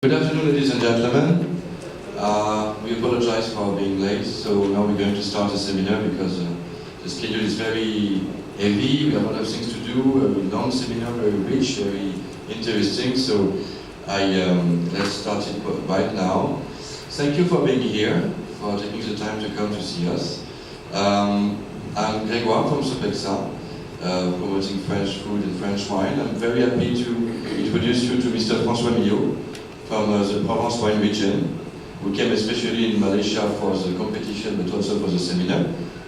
Good afternoon, ladies and gentlemen. We apologize for being late, so now we're going to start the seminar because the schedule is very heavy. We have a lot of things to do, a long seminar, very rich, very interesting, so let's start it right now. Thank you for being here, for taking the time to come to see us. I'm Grégoire from Sommelier, promoting French food and French wine. I'm very happy to introduce you to Mr. Francois Millo from the Provence wine region, who came especially in Malaysia for the competition but also for the seminar.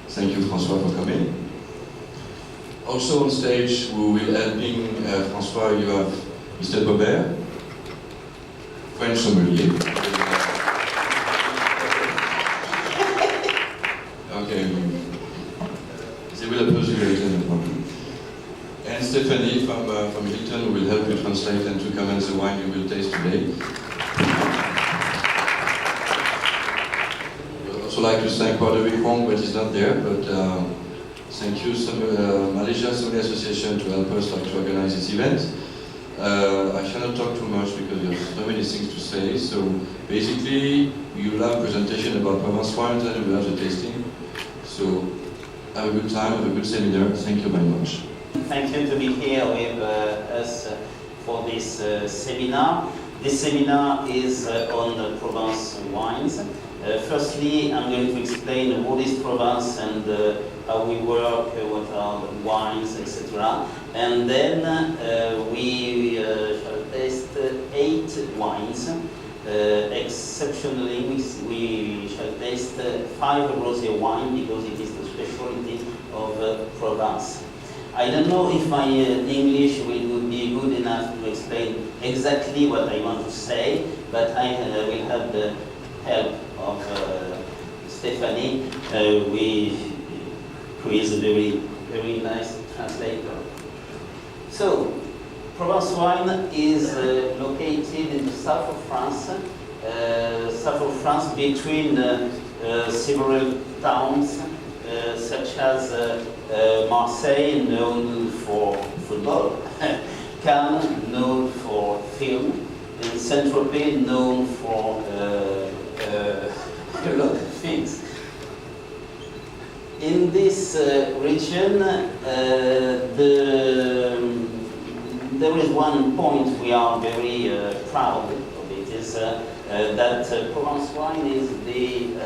Thank you, Francois, for coming. Also on stage, who will helping Francois, you have Mr. Gobert, French sommelier. Okay, they will oppose you later, no problem. And Stephanie from Hilton, who will help you translate and to comment the wine you will taste today. I would also like to thank Roderick Wong, but he's not there, but thank you, Malaysia Sommelier Association, to help us to organize this event. I shall not talk too much because there's so many things to say, so basically you will have a presentation about Provence wines and we will have the tasting. So have a good time, have a good seminar. Thank you very much. Thank you to be here with us for this seminar. This seminar is on Provence wines. Firstly, I'm going to explain what is Provence and how we work, what are the wines, etc. And then we shall taste 8 wines. Exceptionally, we shall taste 5 rosé wine because it is the specialty of Provence. I don't know if my English would be good enough to explain exactly what I want to say, but I will have the help of Stephanie, who is a very nice translator. So, Provence wine is located in the south of France, between several towns such as Marseille, known for football, Cannes, known for film, and Saint-Tropez, known for a lot of things. In this region, there is one point we are very proud of. It is that Provence wine is the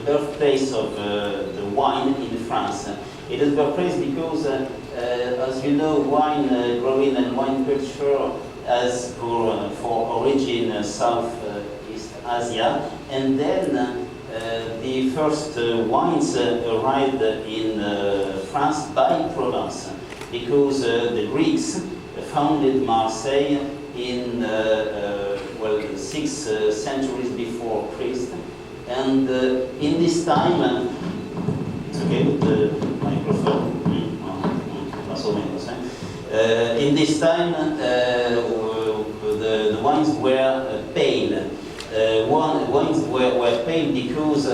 birthplace of the wine in France. It is birthplace because, as you know, wine growing and wine culture has for origin Southeast Asia, and then the first wines arrived in France by Provence, because the Greeks founded Marseille in 6 centuries before Christ. And in this time, it's okay with the microphone. In this time, the wines were pale. Wines were pale because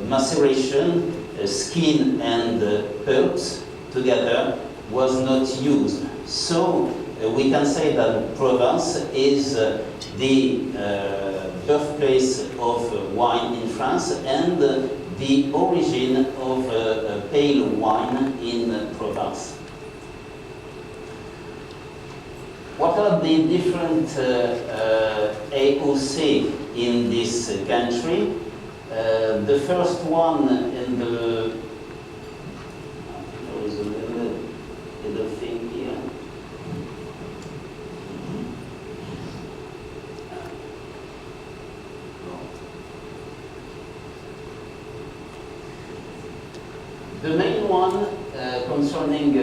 maceration, skin and pulps together was not used. So we can say that Provence is the birthplace of wine in France and the origin of pale wine in Provence. What are the different AOC in this country? The first one in the... There is a little thing here. The main one concerning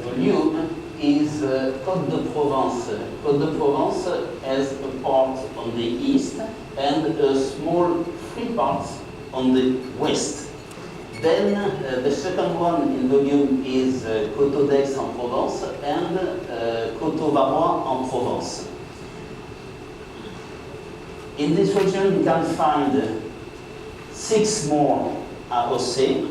volume is Côte de Provence. Côte de Provence has a part on the east and a small free part on the west. Then the second one in volume is Coteau d'Aix en Provence and Coteau Varois en Provence. In this region you can find 6 more AOC: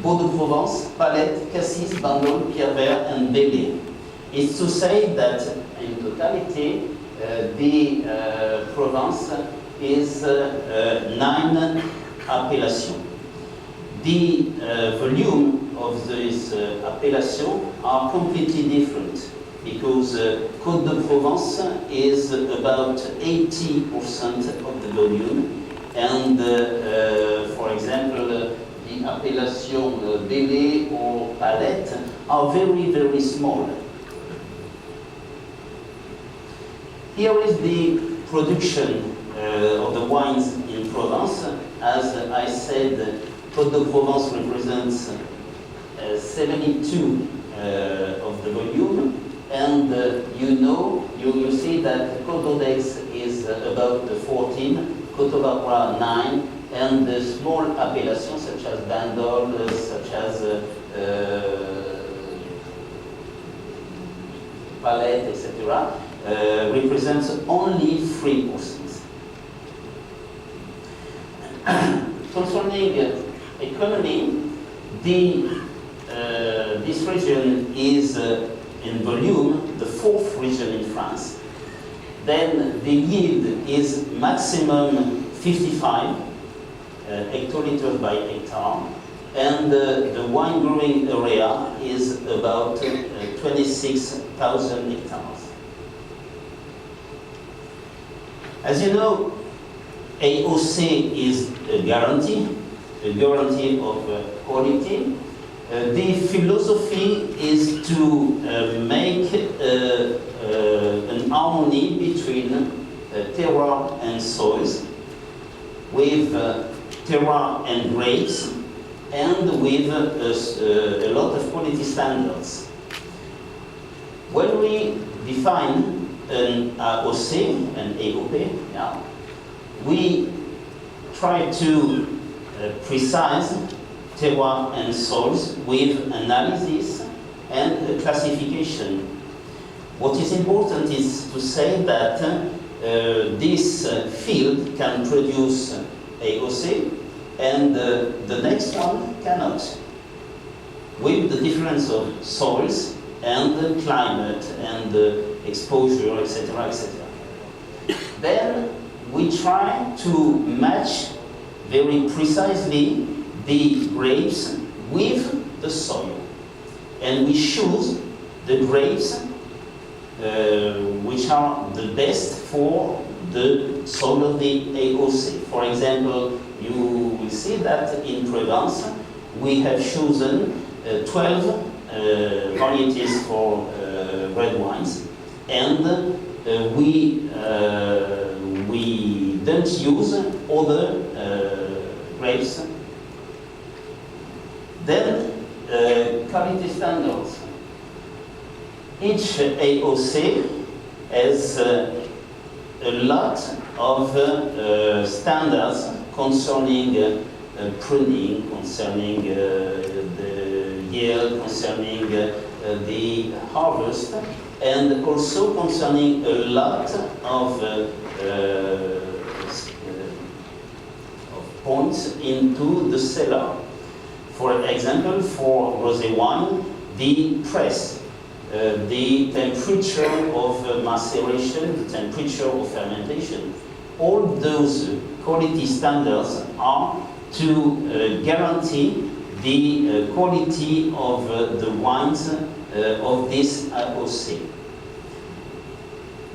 Beau-de-Provence, Palette, Cassis, Bandol, Pierre-Vert, and Bélé. It's to say that totality, the Provence is 9 appellations. The volume of these appellations are completely different because Côte de Provence is about 80% of the volume, and for example, the appellation Bélé or Palette are very, very small. Here is the production of the wines in Provence. As I said, Côte de Provence represents 72 of the volume, and you see that Côte d'Odex is about 14, Côte d'Artois 9, and the small appellations such as Bandol, such as Palette, etc., represents only 3%. Concerning economy, this region is in volume the 4th region in France. Then the yield is maximum 55 hectoliters by hectare, and the wine growing area is about 26,000 hectares. As you know, AOC is a guarantee of quality. The philosophy is to make an harmony between terroir and soils, with terroir and grapes, and with a lot of quality standards. When we define an AOC, an AOP, yeah, we try to precise terroir and soils with analysis and classification. What is important is to say that this field can produce AOC and the next one cannot, with the difference of soils and climate and exposure, etc., etc. Then we try to match very precisely the grapes with the soil, and we choose the grapes which are the best for the soil of the AOC. For example, you will see that in Provence we have chosen 12 varieties for red wines, and we don't use other grapes. Then, quality standards. Each AOC has a lot of standards concerning pruning, concerning the yield, concerning the harvest, and also concerning a lot of points into the cellar. For example, for rosé wine, the press, the temperature of maceration, the temperature of fermentation, all those quality standards are to guarantee the quality of the wines of this AOC.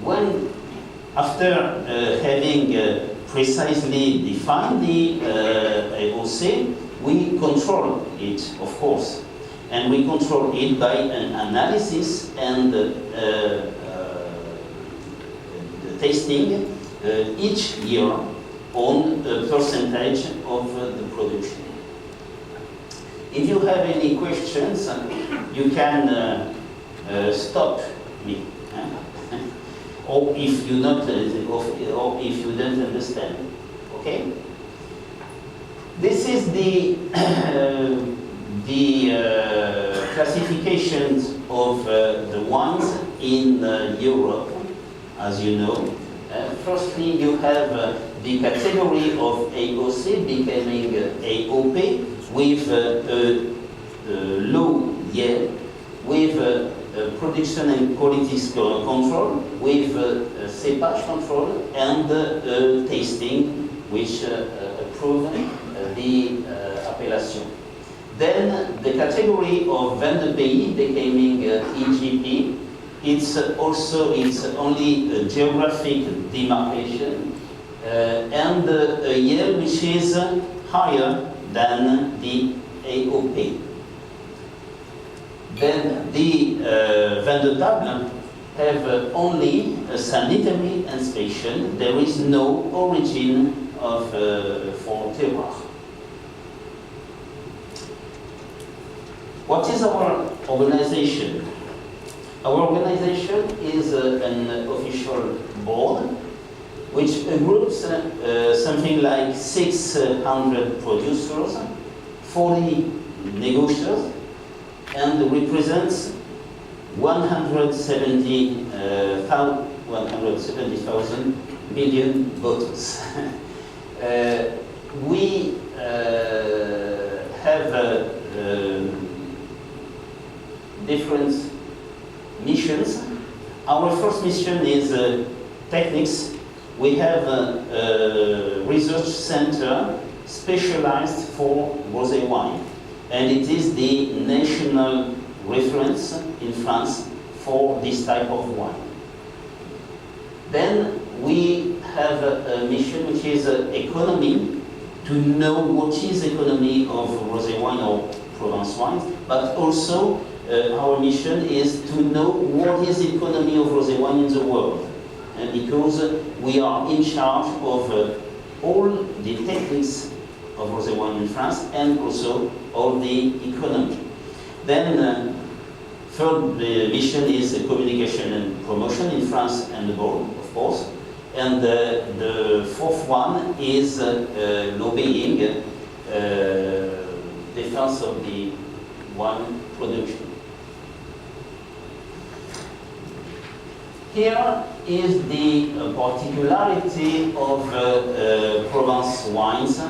When, after having precisely defined the AOC, we control it, of course, and we control it by an analysis and tasting each year on a percentage of the production. If you have any questions, you can stop me, or if you not, or if you don't understand. Okay. This is the classifications of the wines in Europe, as you know. Firstly, you have the category of AOC becoming AOP with a low yield, with production and quality control with cepage control and tasting, which approve the appellation. Then the category of vin de pays becoming EGP. It's only a geographic demarcation and a year which is higher than the AOP. Then the vin de table have only a sanitary inspection. There is no origin of for terroir. What is our organization? Our organization is an official board which groups something like 600 producers, 40 negotiators, and represents 170,000 million bottles. We have different missions. Our first mission is techniques. We have a research center specialized for rosé wine, and it is the national reference in France for this type of wine. Then we have a mission which is economy, to know what is economy of rosé wine or Provence wine, but also our mission is to know what is the economy of rosé wine in the world, because we are in charge of all the techniques of rosé wine in France and also all the economy. Then third mission is communication and promotion in France and abroad, of course. And the fourth one is lobbying, defense of the wine production. Here is the particularity of Provence wines.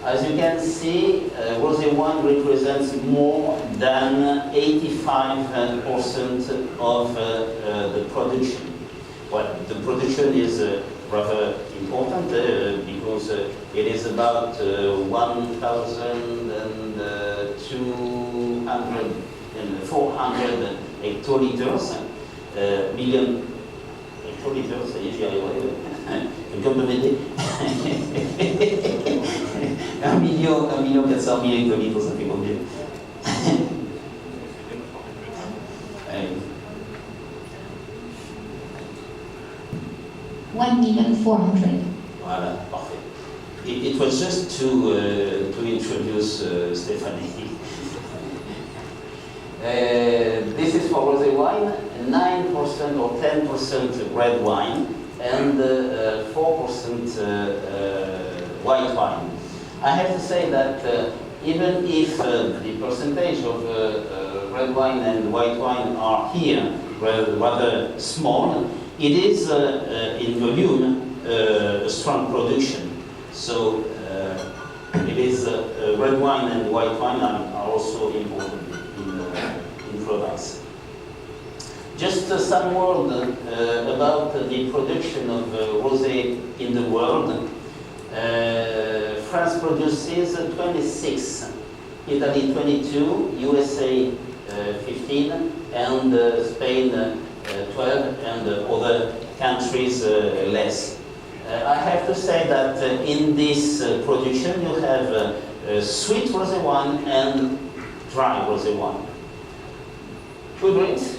As you can see, rosé wine represents more than 85% of the production. Well, the production is rather important because it is about 400 hectoliters, million hectoliters, ça y est, j'y arriverai. Quelqu'un peut m'aider? 1 400 000 hectolitres, ça fait combien? 1,400,000. Voilà, parfait. It was just to introduce Stephanie. This is for rosé wine, 9% or 10% red wine, and 4% white wine. I have to say that even if the percentage of red wine and white wine are here rather small, it is in volume a strong production. So it is red wine and white wine are also important in Provence. Just some word about the production of rosé in the world. France produces 26, Italy 22, USA 15, and Spain 12, and other countries less. I have to say that in this production you have sweet rosé wine and dry rosé wine. Who drinks?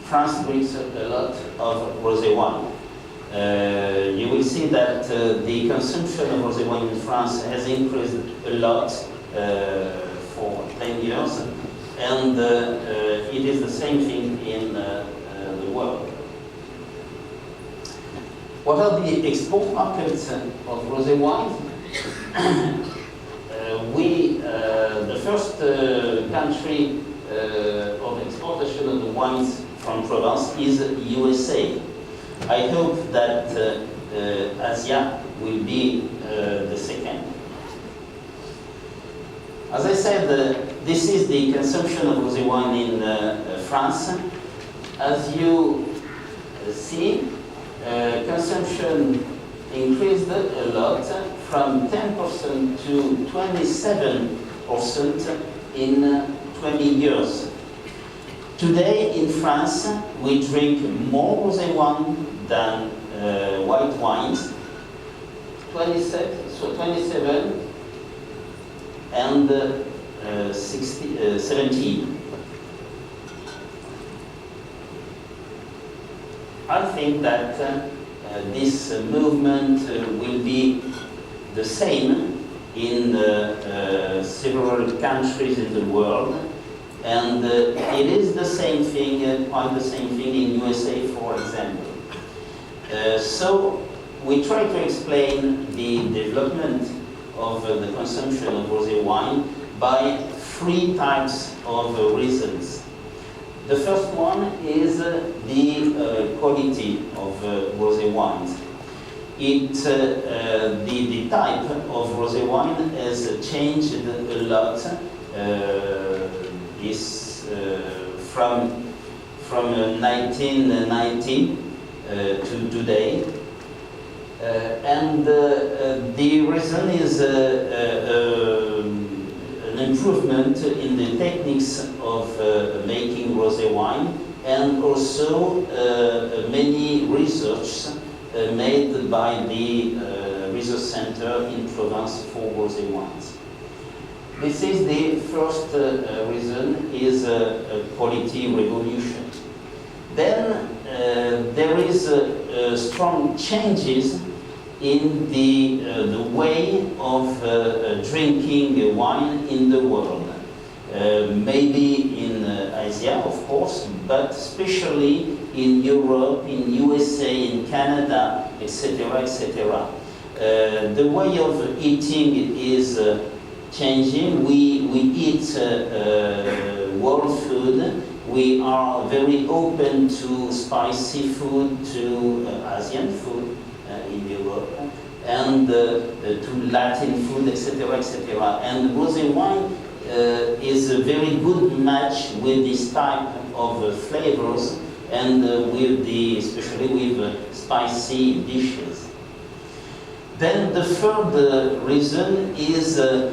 France drinks a lot of rosé wine. You will see that the consumption of rosé wine in France has increased a lot for 10 years, and it is the same thing in the world. What are the export markets of rosé wine? The first country of exportation of the wines from Provence is USA. I hope that Asia will be the second. As I said, this is the consumption of rosé wine in France. As you see, consumption increased a lot from 10% to 27% in 20 years. Today in France, we drink more rosé wine than white wines, 27 and 17. I think that this movement will be the same in several countries in the world, and it is the same thing, quite the same thing in USA, for example. So we try to explain the development of the consumption of rosé wine by 3 types of reasons. The first one is the quality of rosé wines. The type of rosé wine has changed a lot from 1990 to today. And the reason is an improvement in the techniques of making rosé wine, and also many research made by the research center in Provence for rosé wines. This is the first reason, is a quality revolution. Then there is strong changes in the way of drinking wine in the world. Maybe in Asia, of course, but especially in Europe, in USA, in Canada, etc., etc. The way of eating is changing. We eat world food. We are very open to spicy food, to Asian food in Europe, and to Latin food, etc., etc. And rosé wine is a very good match with this type of flavors, and especially with spicy dishes. Then the third reason is a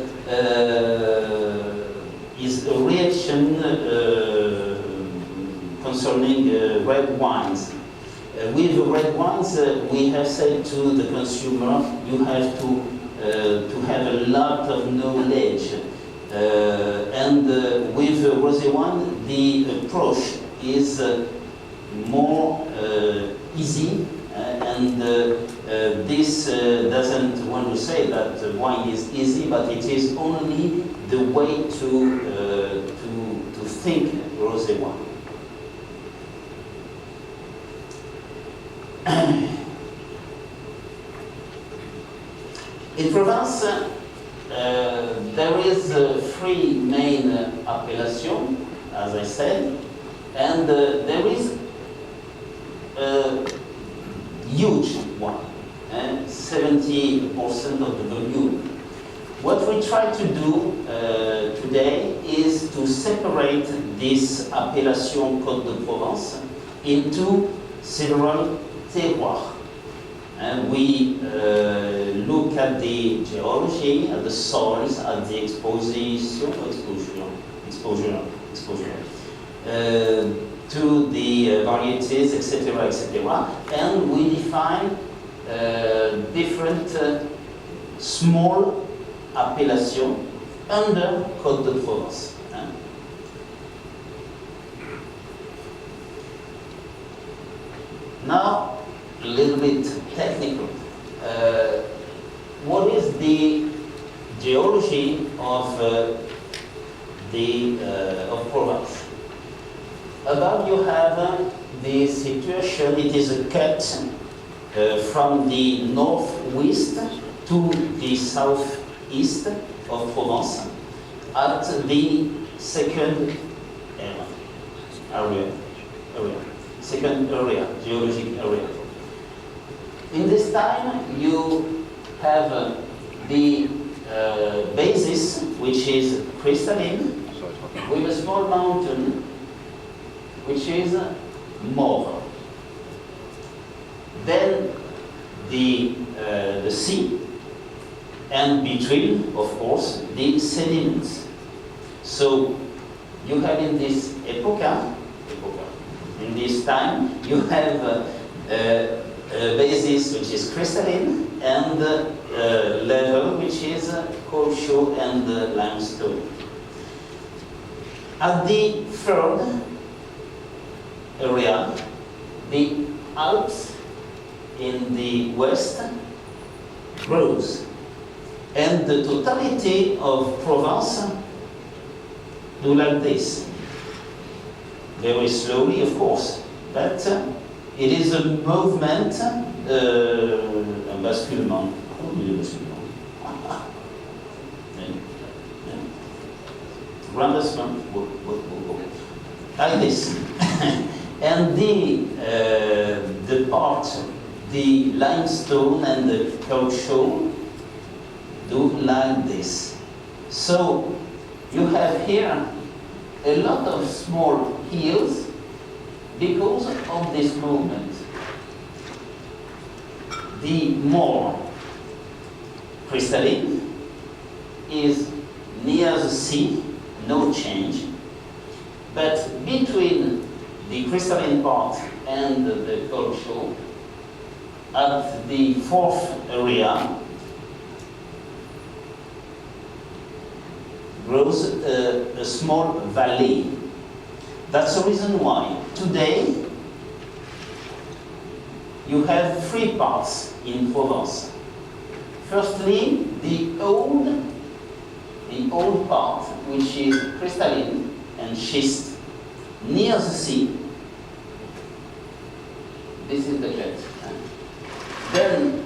reaction concerning red wines. With red wines, we have said to the consumer, you have to have a lot of knowledge. And with rosé wine, the approach is more easy, and this doesn't want to say that wine is easy, but it is only the way to think rosé wine. In Provence, there is 3 main appellations, as I said, and there is a huge one, 70% of the volume. What we try to do today is to separate this appellation Côte de Provence into several terroirs. And we look at the geology, at the soils, at the exposure, to the varieties, etc., etc. And we define different small appellations under Côte de Provence. Now, a little bit technical. What is the geology of Provence? Above you have the situation. It is a cut from the northwest to the southeast of Provence at the second geologic area. In this time, you have the basis, which is crystalline, with a small mountain, which is mauve. Then the sea, and between, of course, the sediments. So you have in this in this time, you have a basis which is crystalline and level which is caoutchouc and limestone. At the third area, the Alps in the west grows, and the totality of Provence do like this. Very slowly, of course, but it is a movement, un basculement. Grandissement, like this. And the part, the limestone and the caoutchouc do like this. So you have here a lot of small hills because of this movement. The more crystalline is near the sea, no change. But between the crystalline part and the caoutchouc, at the fourth area, grows a small valley. That's the reason why today you have three parts in Provence. Firstly, the old part, which is crystalline and schist, near the sea. This is the jet. Then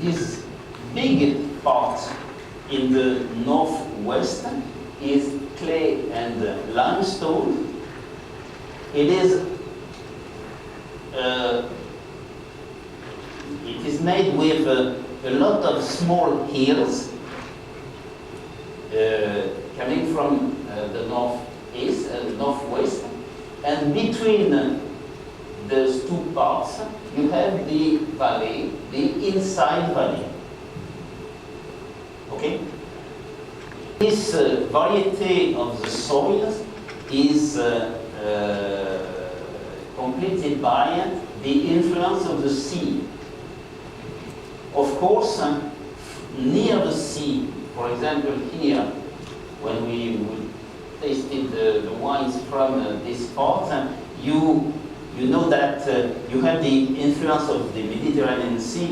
this big part in the northwest is clay and limestone. It is made with a lot of small hills coming from the northeast and northwest, and between those two parts you have the valley, the inside valley. Okay? This variety of the soils is completed by the influence of the sea. Of course, near the sea, for example here, when we tasted the wines from this part, you know that you have the influence of the Mediterranean Sea,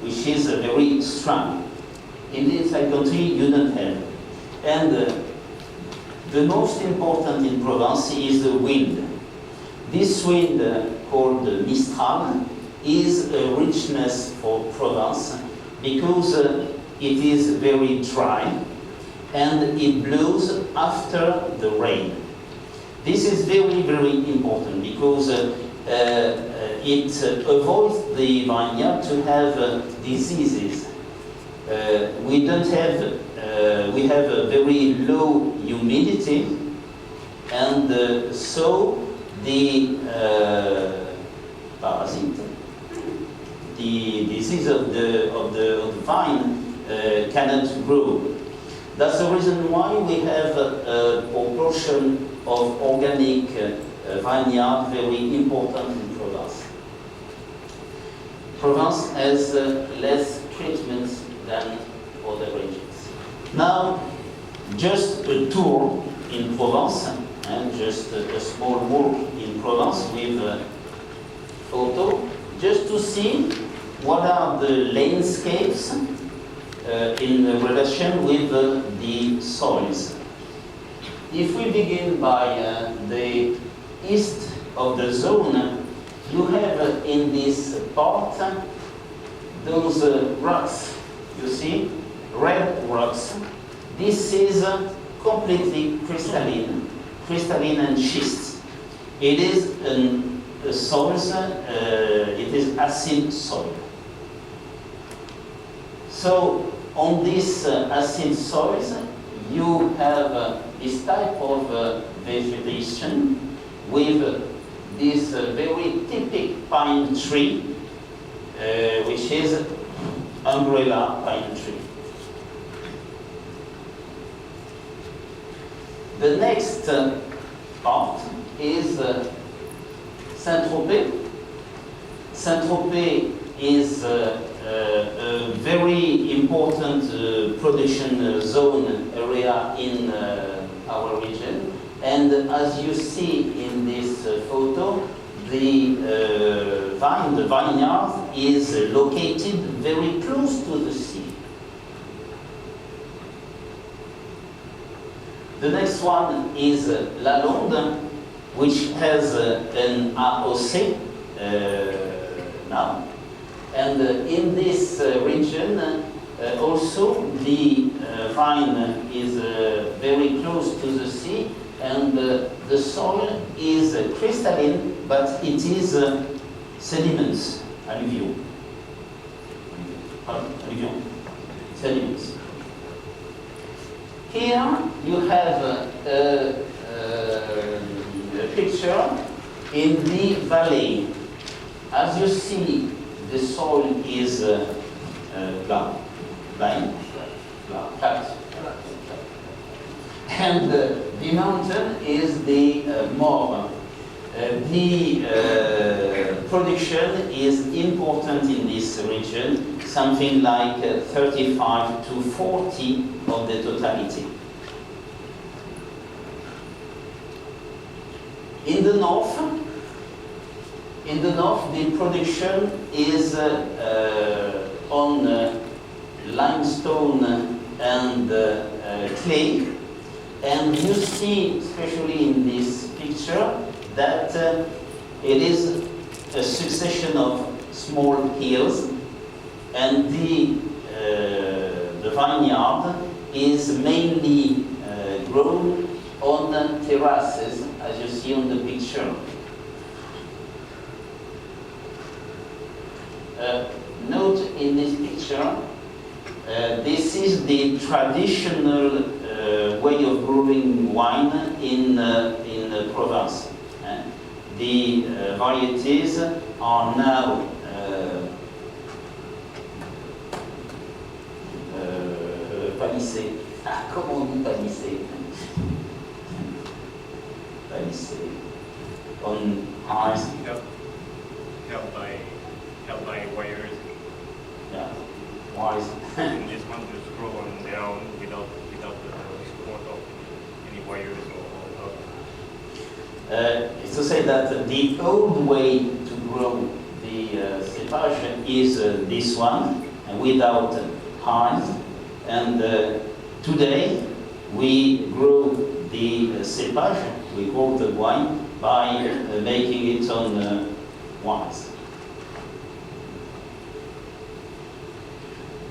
which is very strong. In the inside country, you don't have. And the most important in Provence is the wind. This wind, called Mistral, is a richness for Provence because it is very dry and it blows after the rain. This is very, very important because it avoids the vineyard to have diseases. We don't have, we have a very low humidity, and so the parasite, the disease of the vine cannot grow. That's the reason why we have a proportion of organic vineyard very important in Provence. Provence has less treatments than other regions. Now, just a tour in Provence, and just a small walk in Provence with a photo, just to see what are the landscapes in relation with the soils. If we begin by the east of the zone, you have in this part those rocks. You see, red rocks. This is completely crystalline and schist. It is a soil, it is acid soil. So on these acid soils, you have this type of vegetation with this very typical pine tree, which is umbrella pine tree. The next part is Saint-Tropez. Saint-Tropez is a very important production zone area in our region. And as you see in this photo, the vineyard is located very close to the sea. The next one is Lalonde, which has an AOC now. And in this region, also the vine is very close to the sea, and the soil is crystalline, but it is sediments, alluvial. Alluvial, sediments. Here you have a picture in the valley. As you see, the soil is flat. And the mountain is the more. The production is important in this region, something like 35 to 40 of the totality. In the north, the production is on limestone and clay, and you see, especially in this picture, that it is a succession of small hills, and the vineyard is mainly grown on terraces, as you see on the picture. Note in this picture, this is the traditional way of brewing wine in Provence. The varieties are now palissées. Comment on dit palissées? Palissées. On ice. Held by wires. Yeah, wires. And this one just grow on their own without the support of any wires or It's to say that the old way to grow the cepage is this one, without hives. And today we grow the cepage, we grow the wine by making it on wines.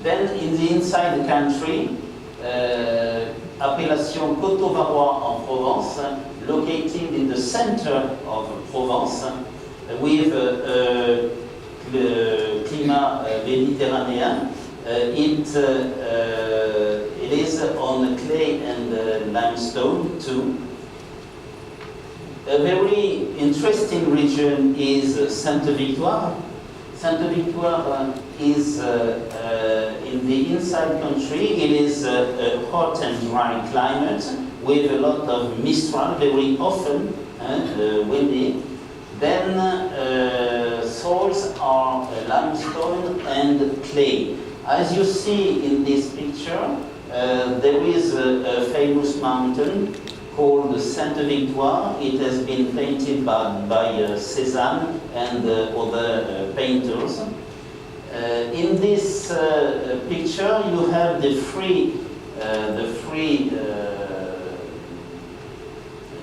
Then in the inside country, appellation Coteaux-Varois en Provence, located in the center of Provence, with climat méditerranéen. It is on clay and limestone too. A very interesting region is Sainte-Victoire. Sainte-Victoire is in the inside country. It is a hot and dry climate with a lot of mistral, very often windy. Then soils are limestone and clay. As you see in this picture, there is a famous mountain called Sainte-Victoire. It has been painted by Cézanne and other painters. In this picture, you have the three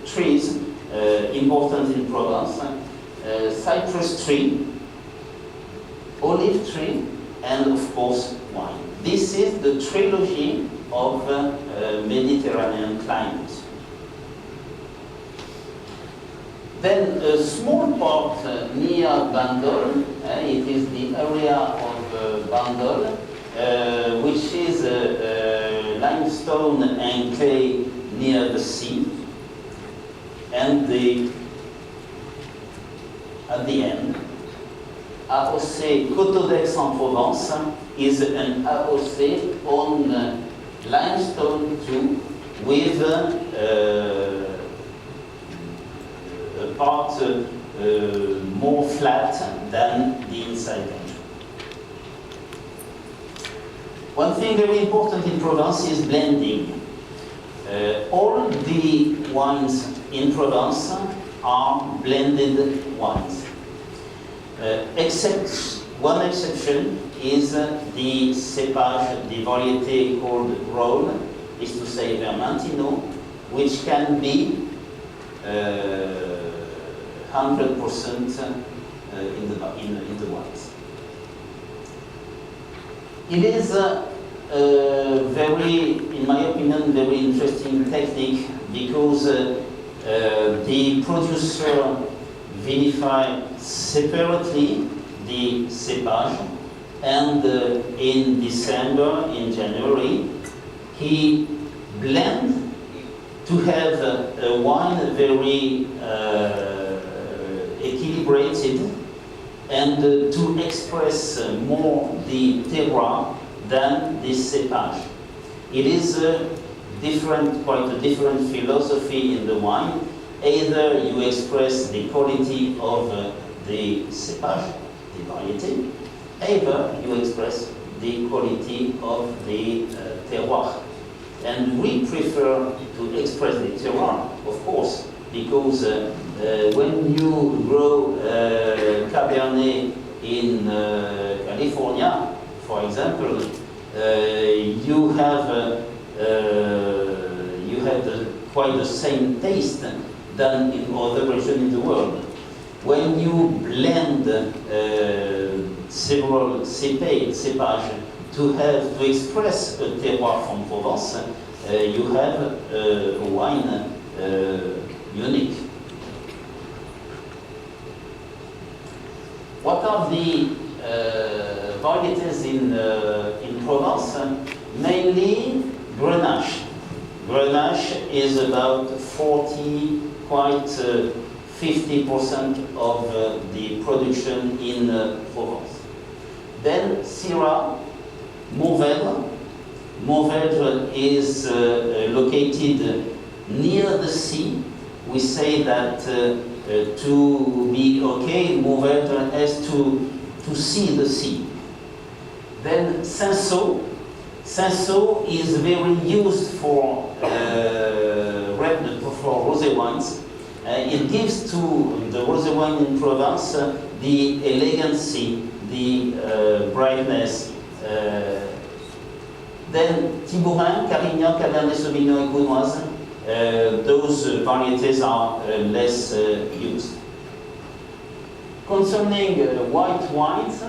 trees important in Provence: cypress tree, olive tree, and of course wine. This is the trilogy of Mediterranean climate. Then a small part near Bandol, it is the area of Bandol, which is limestone and clay near the sea. And at the end, AOC Coteau d'Aix-en-Provence is an AOC on limestone too, with a part more flat than the inside country. One thing very important in Provence is blending. All the wines in Provence are blended wines. Except one exception is the cépage, the variété called Rhône, is to say Vermentino, which can be 100% in the wines. It is a very, in my opinion, very interesting technique because the producer vinify separately the cépage, and in December, in January, he blend to have a wine very equilibrated and to express more the terroir than the cépage. It is quite a different philosophy in the wine. Either you express the quality of the cépage, the variété, either you express the quality of the terroir. And we prefer to express the terroir, of course, because when you grow Cabernet in California, for example, you have quite the same taste than in other regions in the world. When you blend several cépages to express a terroir from Provence, you have a wine unique. What are the varieties in Provence? Mainly Grenache. Grenache is about 50% of the production in Provence. Then Syrah, Mourvèdre. Mourvèdre is located near the sea. We say that to be okay, Mourvèdre has to see the sea. Then Cinsault. Cinsault is very used for rosé wines. It gives to the rosé wine in Provence the elegancy, the brightness. Then Thibourin, Carignan, Cabernet Sauvignon, and Gaunoise. Those varieties are less used. Concerning white wines,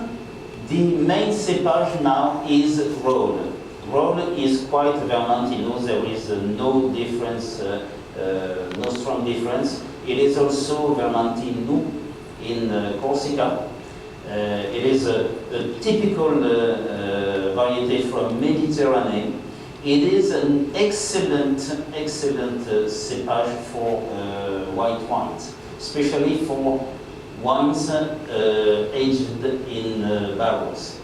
the main cépage now is Rhône. Rhône is quite Vermentino. There is no difference, no strong difference. It is also Vermentino in Corsica. It is a typical variety from Mediterranean. It is an excellent cépage for white wines, especially for wines aged in barrels.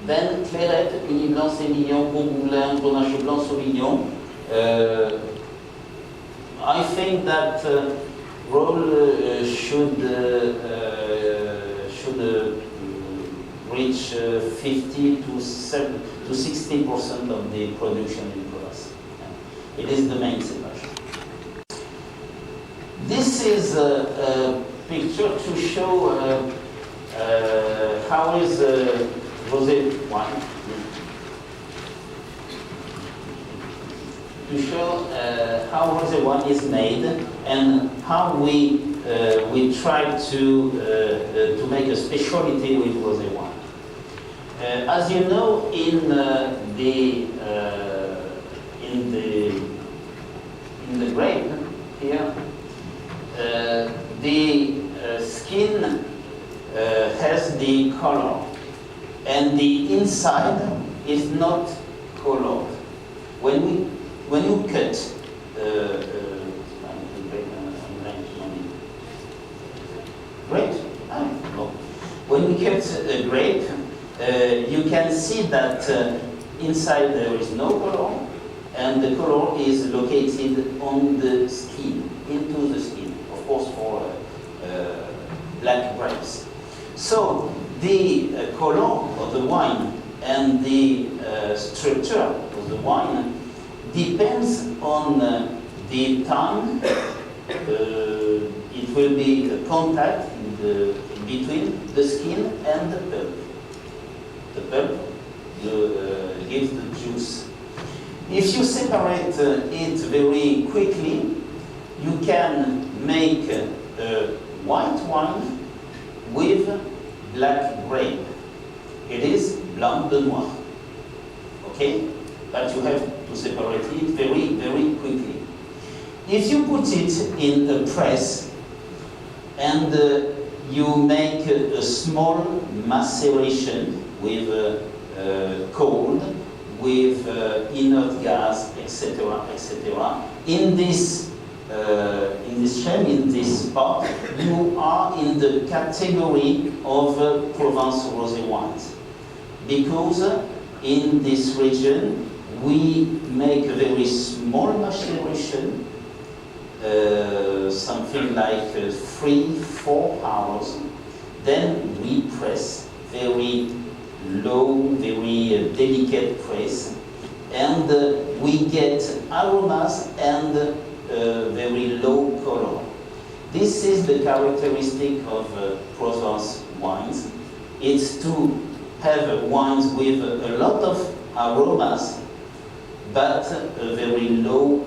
Then Clairette, Uni Blanc, Sémillon, Bourgoulin, Grenache Blanc, Sauvignon. I think that Rhône should reach 50 to 60% of the production in Provence. It is the main cépage. This is a picture to show how is rosé wine. To show how rosé wine is made and how we try to make a specialty with rosé wine. As you know, in the grape here, the skin has the color. and the inside is not colored. When you cut grape, when we cut a grape, you can see that inside there is no color, and the color is located on the skin, into the skin, of course for black grapes. So the color of the wine and the structure of the wine depends on the time. It will be a contact in between the skin and the pulp. The pulp gives the juice. If you separate it very quickly, you can make a white wine with black grape. It is blanc de noir. Okay? But you have to separate it very, very quickly. If you put it in a press and you make a small maceration with cold, with inert gas, etc., etc., in this shell, in this pot, you are in the category of Provence rosé wines, because in this region we make a very small maceration, something like 3-4 hours. Then we press very low, very delicate press, and we get aromas and very low color. This is the characteristic of Provence wines. It's to have wines with a lot of aromas, but a very low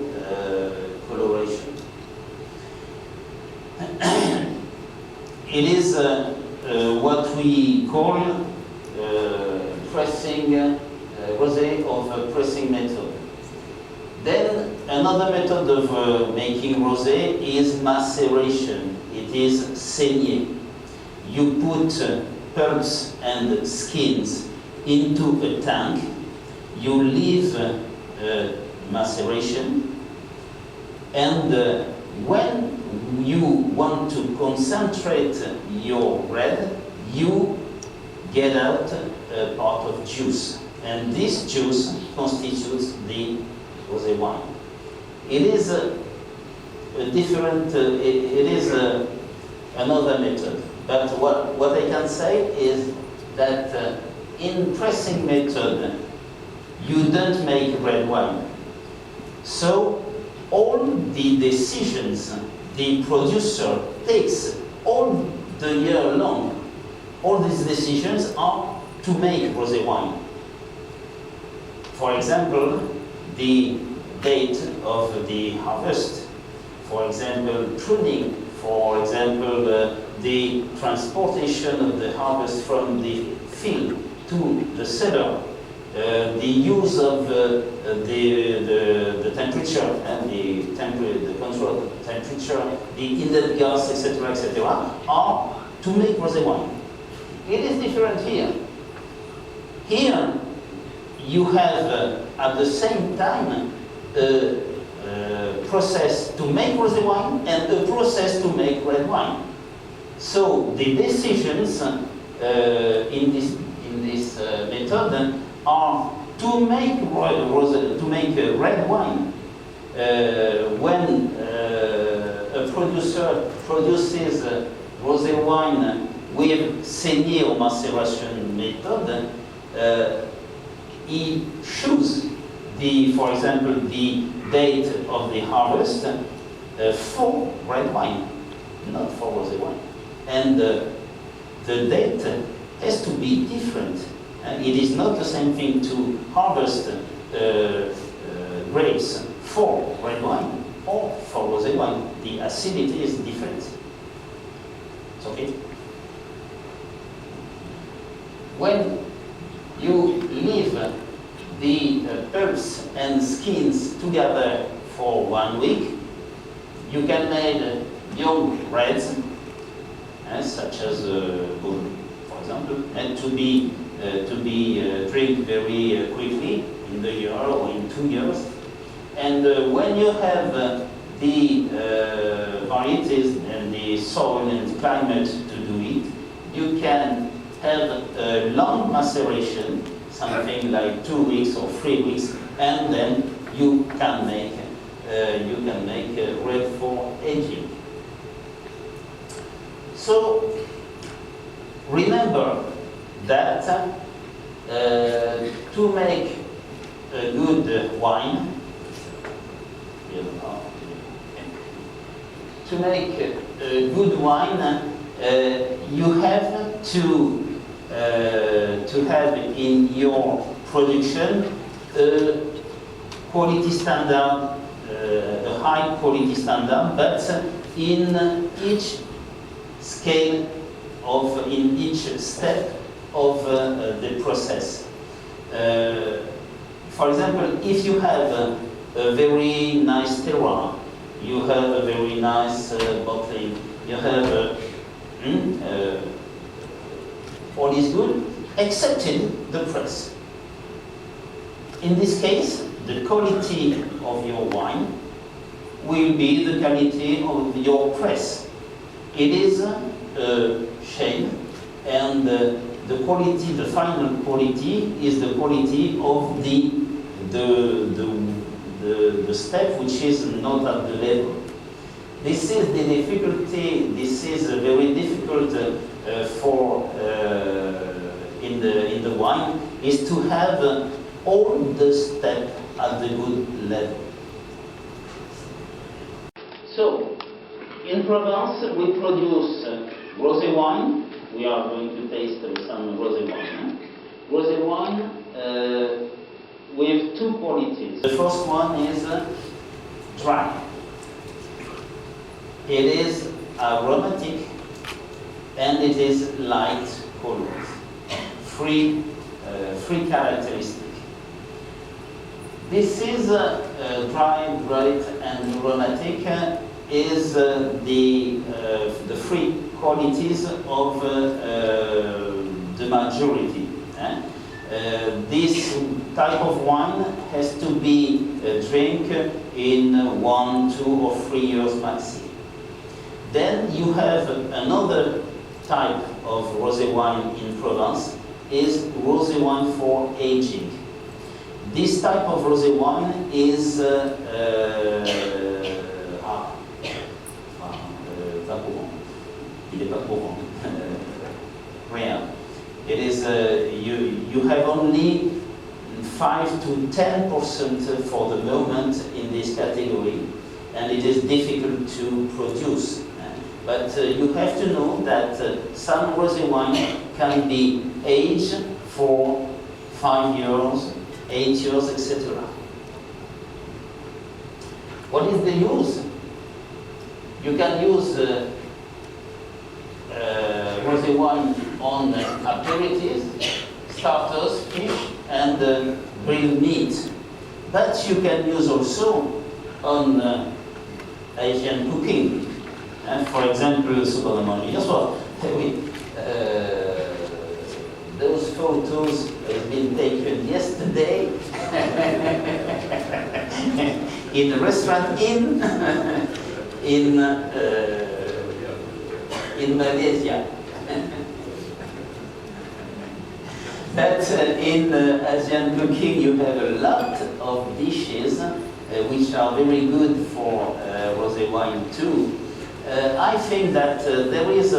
coloration. It is what we call pressing rosé of pressing method. Then another method of making rosé is maceration. It is saigner. You put pulps and skins into a tank. You leave maceration, and when you want to concentrate your red, you get out a part of juice, and this juice constitutes the rosé wine. It is a different. It is another method. But what I can say is that in pressing method, you don't make red wine. So all the decisions the producer takes all the year long, all these decisions are to make rosé wine. For example, the date of the harvest, for example, pruning, for example, the transportation of the harvest from the field to the cellar, the use of the temperature and the control of the temperature, the inlet gas, etc., etc., are to make rosé wine. It is different here. Here, you have at the same time a process to make rosé wine and a process to make red wine. So the decisions in this method are to make red wine. When a producer produces rosé wine with saigner or maceration method, he chooses for example, the date of the harvest for red wine, not for rosé wine. And the date has to be different. It is not the same thing to harvest grapes for red wine or for rosé wine. The acidity is different. It's okay? When you leave the pulps and skins together for 1 week, you can make young reds, such as for example, and to be drink very quickly in the year or in 2 years. And when you have the varieties and the soil and climate to do it, you can have a long maceration, something like 2 weeks or 3 weeks, and then you can make red for aging. So remember that to make a good wine, to make a good wine, you have to have in your production a quality standard, a high quality standard, but in each scale in each step of the process. For example, if you have a very nice terroir, you have a very nice bottling, you have all is good, excepting the press. In this case, the quality of your wine will be the quality of your press. It is a shame, and the quality, the final quality, is the quality of the step which is not at the level. This is the difficulty. This is very difficult in the wine, is to have all the steps at the good level. So, in Provence, we produce rosé wine. We are going to taste some rosé wine. Rosé wine with two qualities. The first one is dry. It is aromatic and it is light colors. Three characteristics. This is dry, bright, and aromatic. Is the three qualities of the majority. This type of wine has to be drink in 1, 2, or 3 years maxi. Then you have another type of rosé wine in Provence, is rosé wine for aging. This type of rosé wine is il n'est pas courant. Rare. It is you have only 5 to 10% for the moment in this category, and it is difficult to produce. But you have to know that some rosé wine can be aged for 5 years, 8 years, etc. What is the use? You can use rosé wine on aperitifs, starters, fish, and grilled meat. But you can use also on Asian cooking. For example, Sommelier. Those photos have been taken yesterday in a restaurant in Malaysia. But in Asian cooking, you have a lot of dishes which are very good for rosé wine too. I think that there is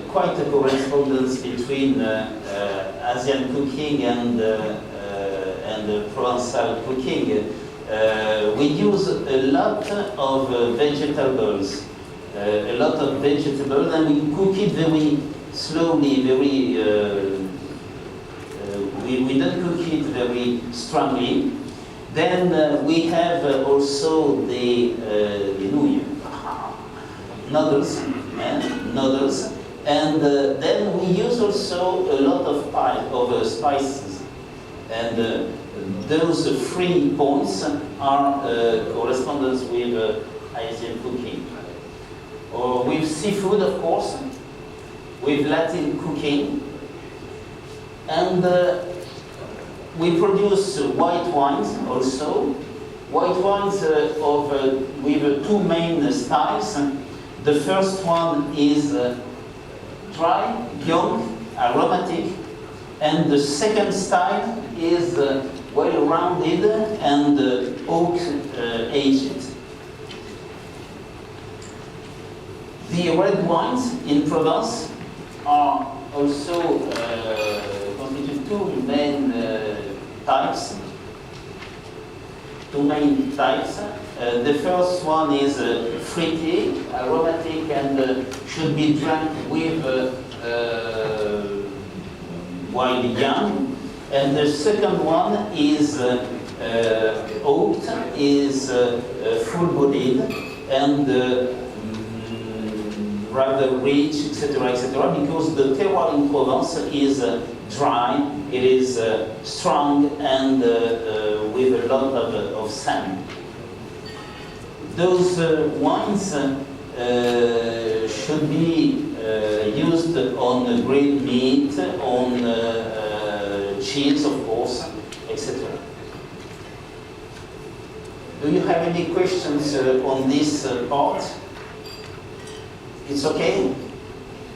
quite a correspondence between Asian cooking and Provençal cooking. We use a lot of vegetables. And we cook it very slowly, we don't cook it very strongly. Then we have also the noodles, and then we use also a lot of spices, and those 3 points are correspondence with Asian cooking. With seafood, of course, with Latin cooking. And we produce white wines also. White wines with two main styles. The first one is dry, young, aromatic, and the second style is well-rounded and oak-aged. The red wines in Provence are also constitute two main types. The first one is fruity, aromatic, and should be drunk with while young. And the second one is oaked, is full-bodied, and rather rich, etc., because the terroir in Provence is dry, it is strong, and with a lot of sand. Those wines should be used on grilled meat, on cheese, of course, etc. Do you have any questions on this part? It's okay?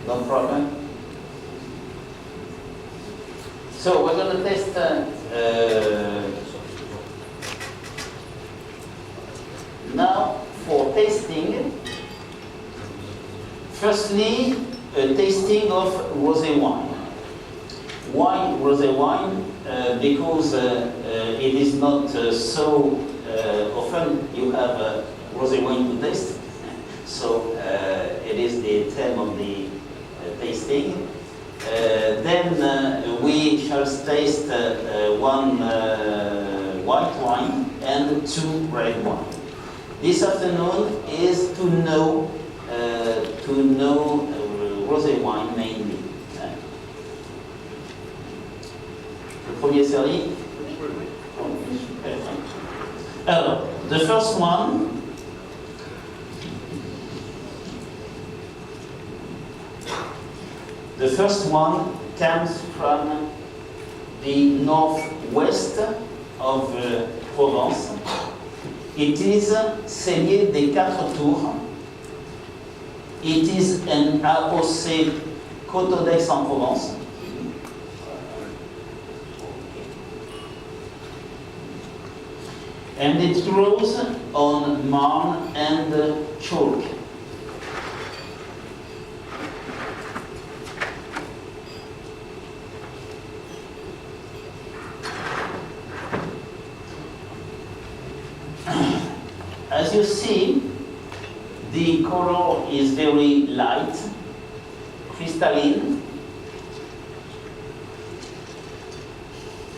No problem. So we're going to test now for tasting. Firstly, a tasting of rosé wine. Why rosé wine? Because it is not so often you have rosé wine to taste. So it is the theme of the tasting. Then we shall taste one white wine and two red wine. This afternoon is to know rosé wine mainly. Le premier série. Alors, the first one. The first one comes from the northwest of Provence. It is Sommelier des Quatre Tours. It is an AOC Côte d'Aix-en-Provence. And it grows on Marne and chalk. As you see, the color is very light, crystalline,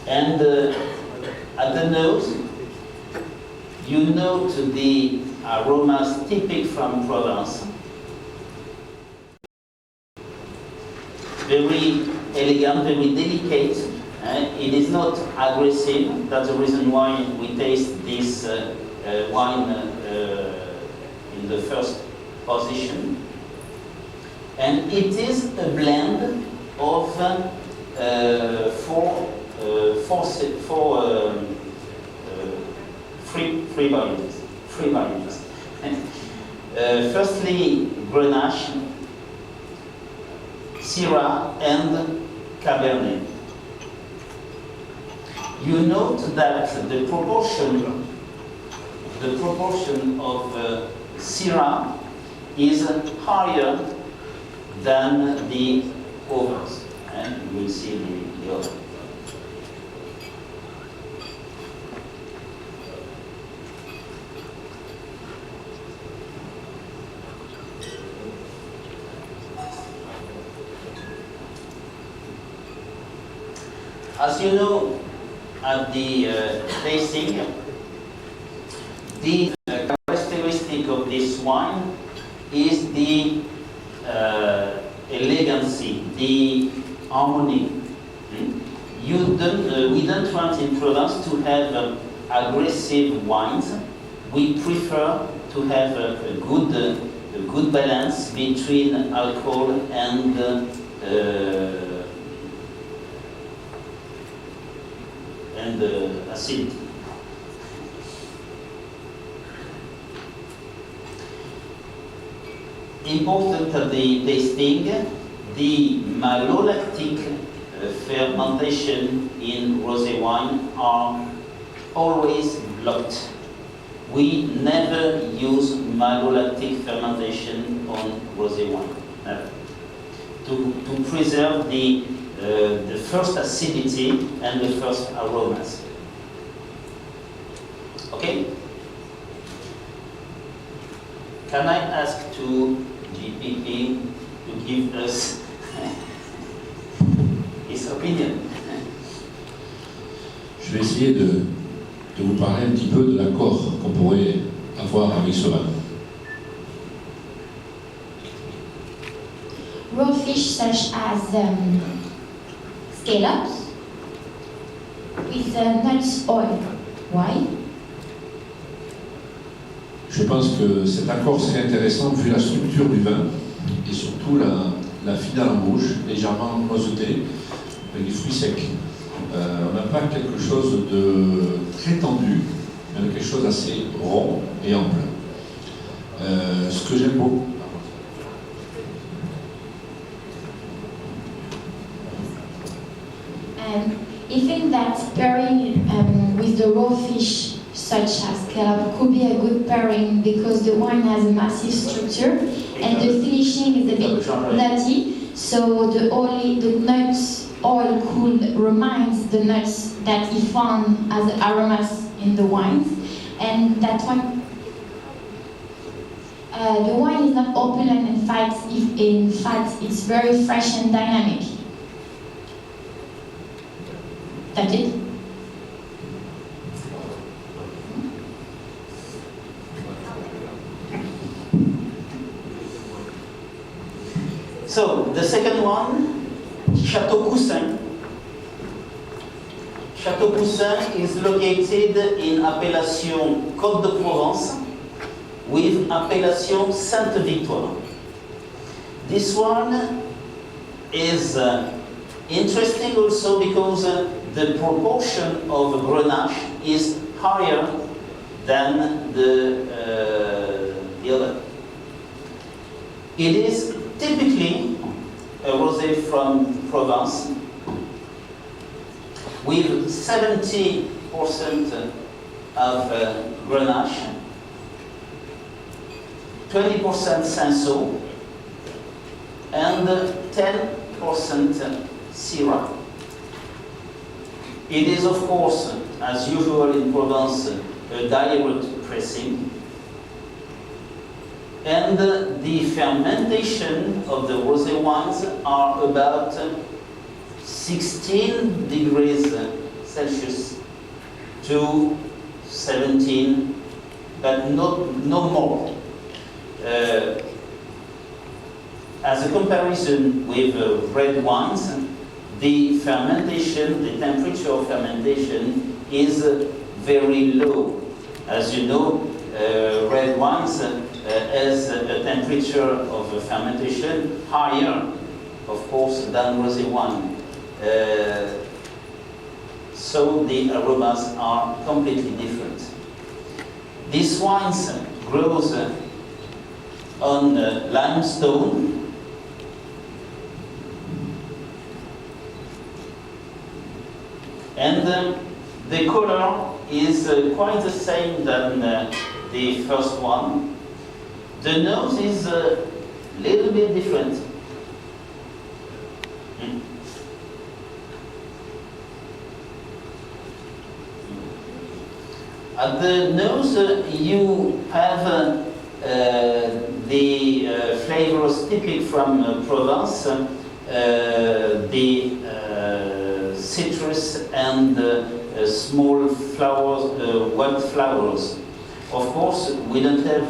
and at the nose, you note the aromas typical from Provence. Very elegant, very delicate. It is not aggressive. That's the reason why we taste this wine in the first position. And it is a blend of three variants. Firstly, Grenache, Syrah, and Cabernet. You note that the proportion of Syrah is higher than the others, and you will see the other. As you know, at the tasting, the characteristic of this wine is the elegancy, the harmony. We don't want in Provence to have aggressive wines. We prefer to have a good a good balance between alcohol and acidity. Important at the tasting, the malolactic fermentation in rosé wine are always blocked. We never use malolactic fermentation on rosé wine, never. To preserve the first acidity and the first aromas. Okay? Can I ask to GPP to give us his opinion? Je vais essayer de vous parler un petit peu de l'accord qu'on pourrait avoir avec ce vin. Raw fish such as scallops with nuts oil. Why? Je pense que cet accord serait intéressant vu la structure du vin et surtout la finale en bouche, légèrement noisetée, avec des fruits secs. On n'a pas quelque chose de très tendu, mais quelque chose d'assez rond et ample. Ce que j'aime beaucoup. I think that pairing with the raw fish such as scallop could be a good pairing because the wine has a massive structure and the finishing is a bit nutty, so the nuts oil could remind the nuts that he found as aromas in the wines, and that one the wine is not opulent. In fact it's very fresh and dynamic. That's it. So, the second one, Château Coussin. Château Coussin is located in appellation Côte de Provence with appellation Sainte-Victoire. This one is interesting also because the proportion of Grenache is higher than the other. It is typically a rosé from Provence with 70% of Grenache, 20% Cinsault, and 10% Syrah. It is, of course, as usual in Provence, a direct pressing. And the fermentation of the rosé wines are about 16 degrees Celsius to 17, but no more. As a comparison with red wines, the fermentation, the temperature of fermentation is very low. As you know, red wines has a temperature of fermentation higher, of course, than rosé wine. So the aromas are completely different. These wines grows on limestone. And the color is quite the same than the first one. The nose is a little bit different. At the nose, you have the flavors typical from Provence, the citrus and small flowers, white flowers. Of course, we don't have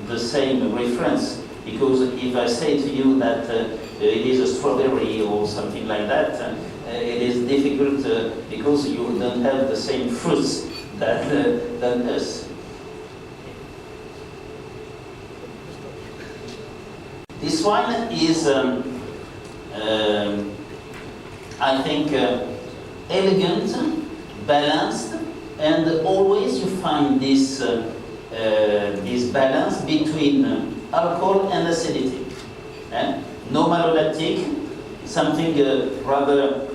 the same reference, because if I say to you that it is a strawberry or something like that, it is difficult because you don't have the same fruits than us. This wine is, I think, elegant, balanced, and always you find this balance between alcohol and acidity. No malolactic, something rather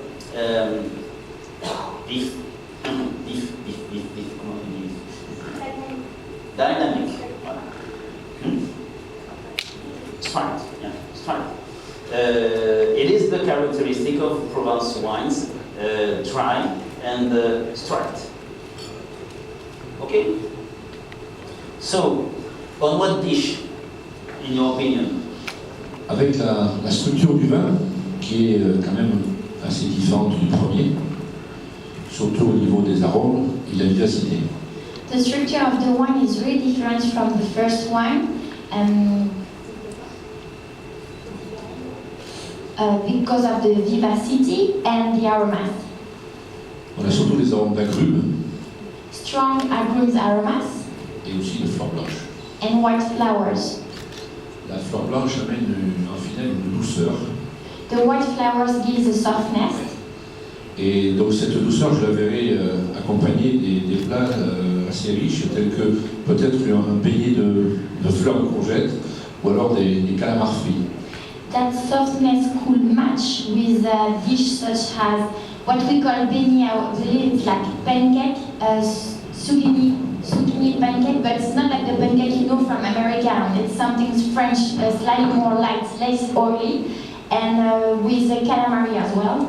dynamic. Straight, yeah, straight. It is the characteristic of Provence wines, dry and straight. Okay? So, on what dish, in your opinion? Avec la structure du vin, qui est quand même assez différente du premier, surtout au niveau des arômes et de la vivacité. The structure of the wine is really different from the first wine, because of the vivacity and the aromas. On a surtout les arômes d'agrumes Strong agrumes aromas et aussi de fleurs blanches. and white flowers. La fleur blanche amène en final une douceur. The white flowers gives a softness, Et donc cette douceur, je la verrai accompagnée des plats assez riches, tels que peut-être un beignet de fleurs de courgettes ou alors des calamars frits. that softness could match with a dish such as what we call beignet. It's like pancake, zucchini pancake, but it's not like the pancake you know from America. It's something French, slightly more light, less oily, and with the calamari as well.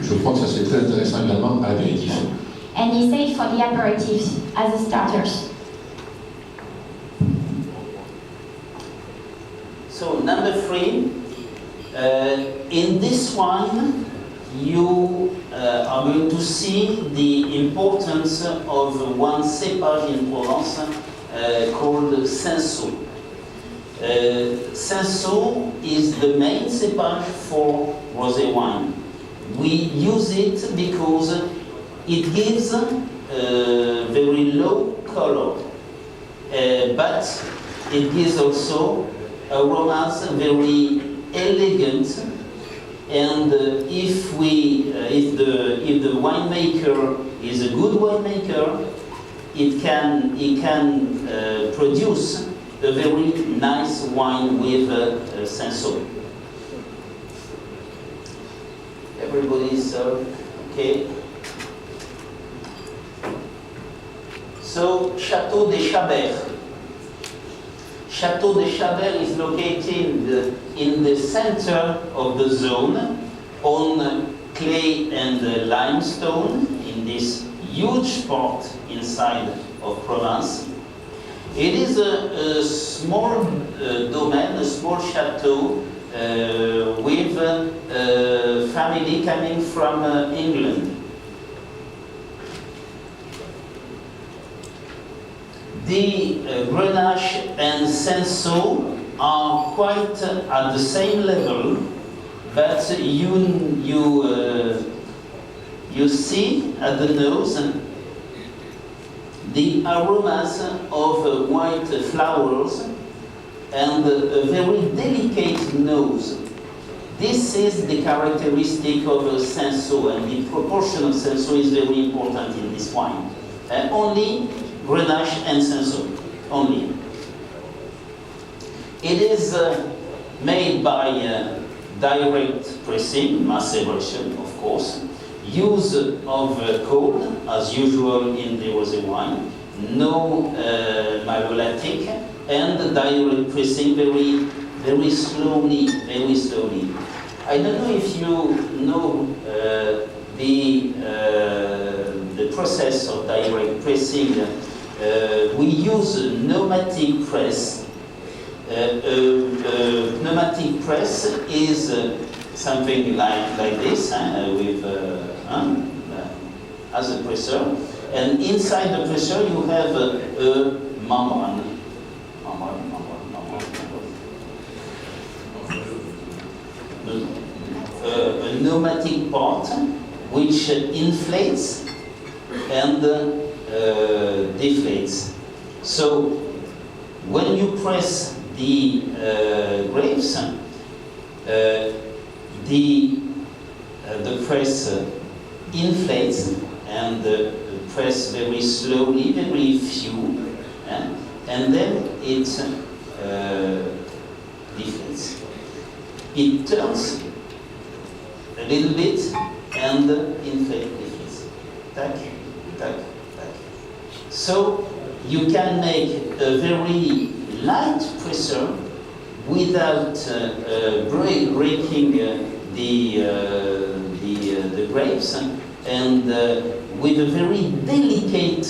Je crois que ça c'est très intéressant également à l'apéritif. And he said for the aperitifs as the starters. So number 3, in this wine you are going to see the importance of one cépage in Provence called Cinsault. Cinsault is the main cépage for rosé wine. We use it because it gives very low color, but it gives also aromas very elegant. And if the winemaker is a good winemaker, it can produce a very nice wine with Cinsault. Everybody's okay. So, Château des Chabert. Château des Chabert is located in the center of the zone on clay and limestone in this huge part inside of Provence. It is a small domain, a small chateau with a family coming from England. The Grenache and Cinsault are quite at the same level, but you see at the nose the aromas of white flowers and a very delicate nose. This is the characteristic of Cinsault, and the proportion of Cinsault is very important in this wine. Only Grenache and Cinsault, only. It is made by direct pressing, maceration, of course, use of cold, as usual in the rosé wine, no malolactic, and direct pressing very slowly, very slowly. I don't know if you know the process of direct pressing. We use a pneumatic press. Pneumatic press is something like this, with as a pressure, and inside the pressure you have a membrane. A pneumatic part which inflates and deflates. So when you press the grapes, the press inflates and press very slowly, very few, and then it deflates. It turns a little bit and deflates. Tac, tac, tac. So you can make a very light pressure without breaking the grapes, and with a very delicate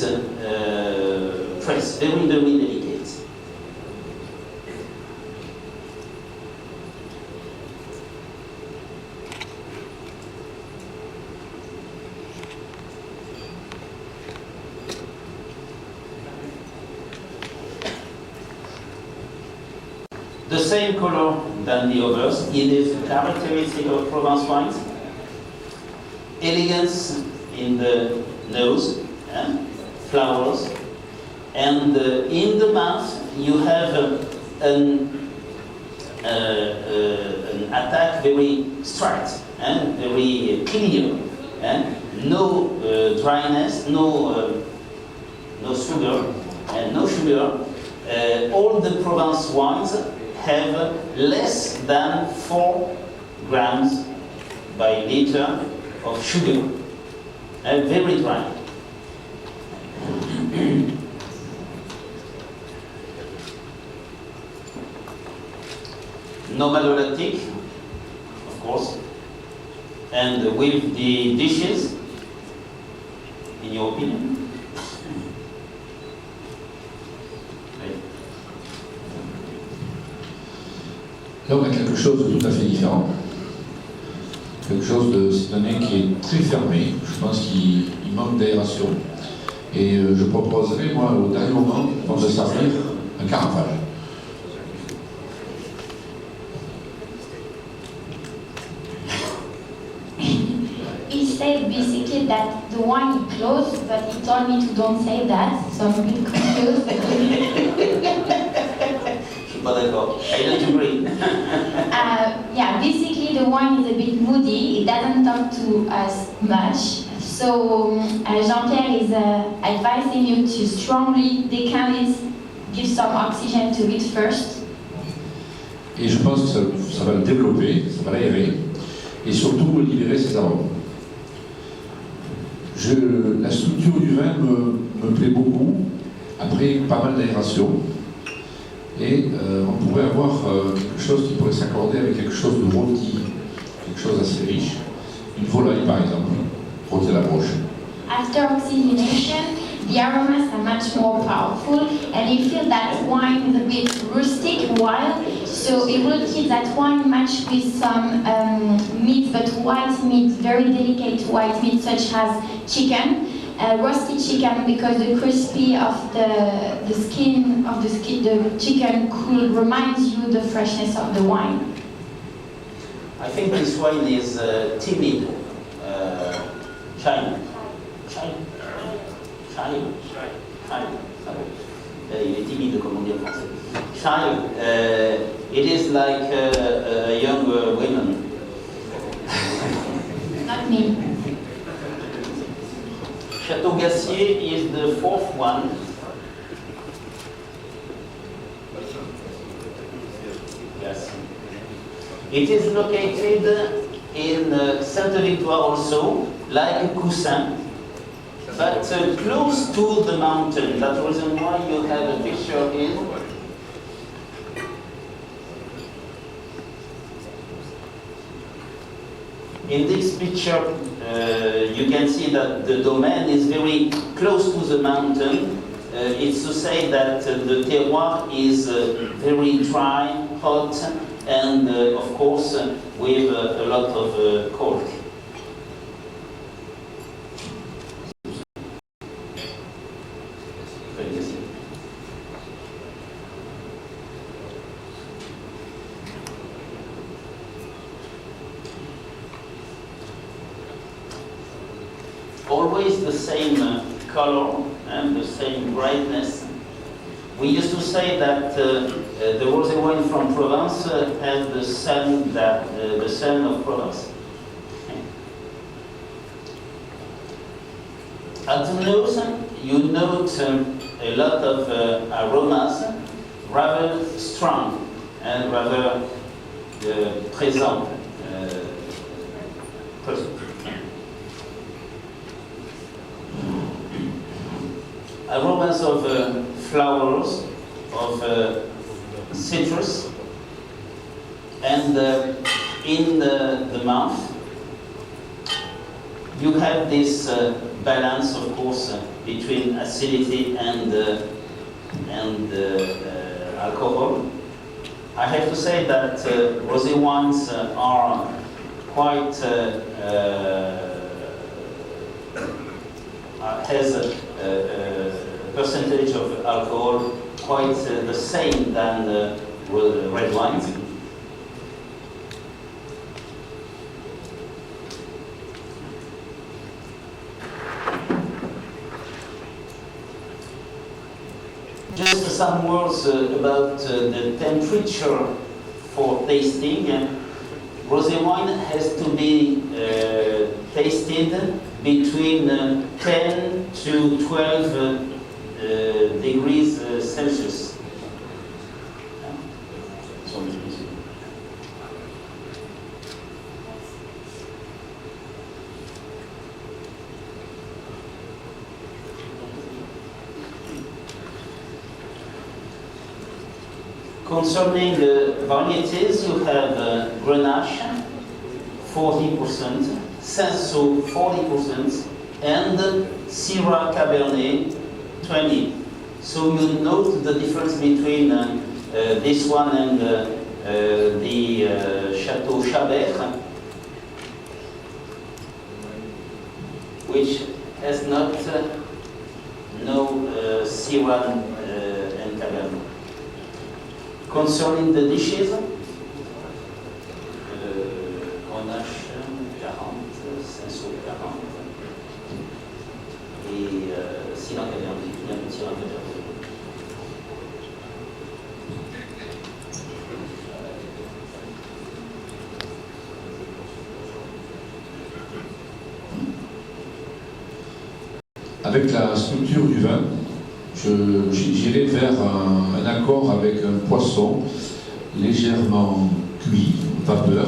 press, very, very delicate. The same color than the others. It is characteristic of Provence wines. Elegance in the nose, flowers, and in the mouth you have an attack very straight, very clear, no dryness, no sugar, no sugar. All the Provence wines have less than 4 grams by liter of sugar, very dry. No malolactic, of course, and with the dishes, in your opinion? Là, on a quelque chose de tout à fait différent. Quelque chose de, c'est un nez qui est très fermé. Je pense qu'il manque d'aération. Et je proposerais, moi, au dernier moment, avant de servir, un carafage. He said basically that the wine is closed, but he told me to don't say that, so I'm a bit confused. But I don't agree. Yeah, basically the wine is a bit moody. It doesn't talk to us much. So Jean-Pierre is advising you to strongly decant it, give some oxygen to it first. Et je pense que ça va le développer, ça va l'aérer, et surtout libérer ses arômes. La structure du vin me plaît beaucoup, après pas mal d'aération. Et on pourrait avoir quelque chose qui pourrait s'accorder avec quelque chose de rôti, quelque chose assez riche. Une volaille par exemple, rôti à la broche. After oxygenation, the aromas are much more powerful, and you feel that wine is a bit rustic, wild. So it will keep that wine matched with some meat, but white meat, very delicate white meat, such as chicken. Roasted chicken, because the crispy of the skin of the chicken could remind you the freshness of the wine. I think this wine is timid, shy. Il est timide, comme on dit en français. Shy. It is like a young woman. Not me. Château Gassier is the 4th one. Yes. It is located in Sainte-Victoire also, like Coussin, but close to the mountain. That's the reason why you have a picture in. In this picture, you can see that the domain is very close to the mountain. It's to say that the terroir is very dry, hot, and of course with a lot of cork. Always the same color and the same brightness. We used to say that the rosé wine from Provence has the sun of Provence. At the nose, you note a lot of aromas, rather strong and rather present. Aromas of flowers, of citrus, and in the mouth you have this balance, of course, between acidity and alcohol. I have to say that rosé wines are quite has a percentage of alcohol quite the same than red wines. Just some words about the temperature for tasting. Rosé wine has to be tasted between 10 to 12 degrees Celsius. Concerning varieties, you have Grenache, 40%, Cinsault, 40%, and Syrah Cabernet, 20%. So you note the difference between this one and the Chateau Chabert, which has not no Syrah and Cabernet. Concerning the dishes, Grenache 40, Cinsault 40, et Syrah Cabernet, il y a un petit Syrah Cabernet. Avec la structure du vin, j'irai vers un accord avec un poisson légèrement cuit, vapeur,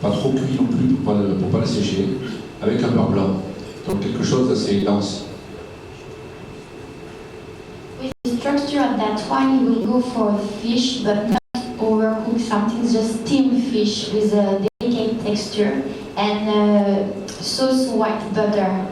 pas trop cuit non plus pour pas le sécher, avec un beurre blanc. Donc quelque chose d'assez dense. With the structure of that wine, you will go for fish, but not overcook something, just steamed fish with a delicate texture and sauce white butter.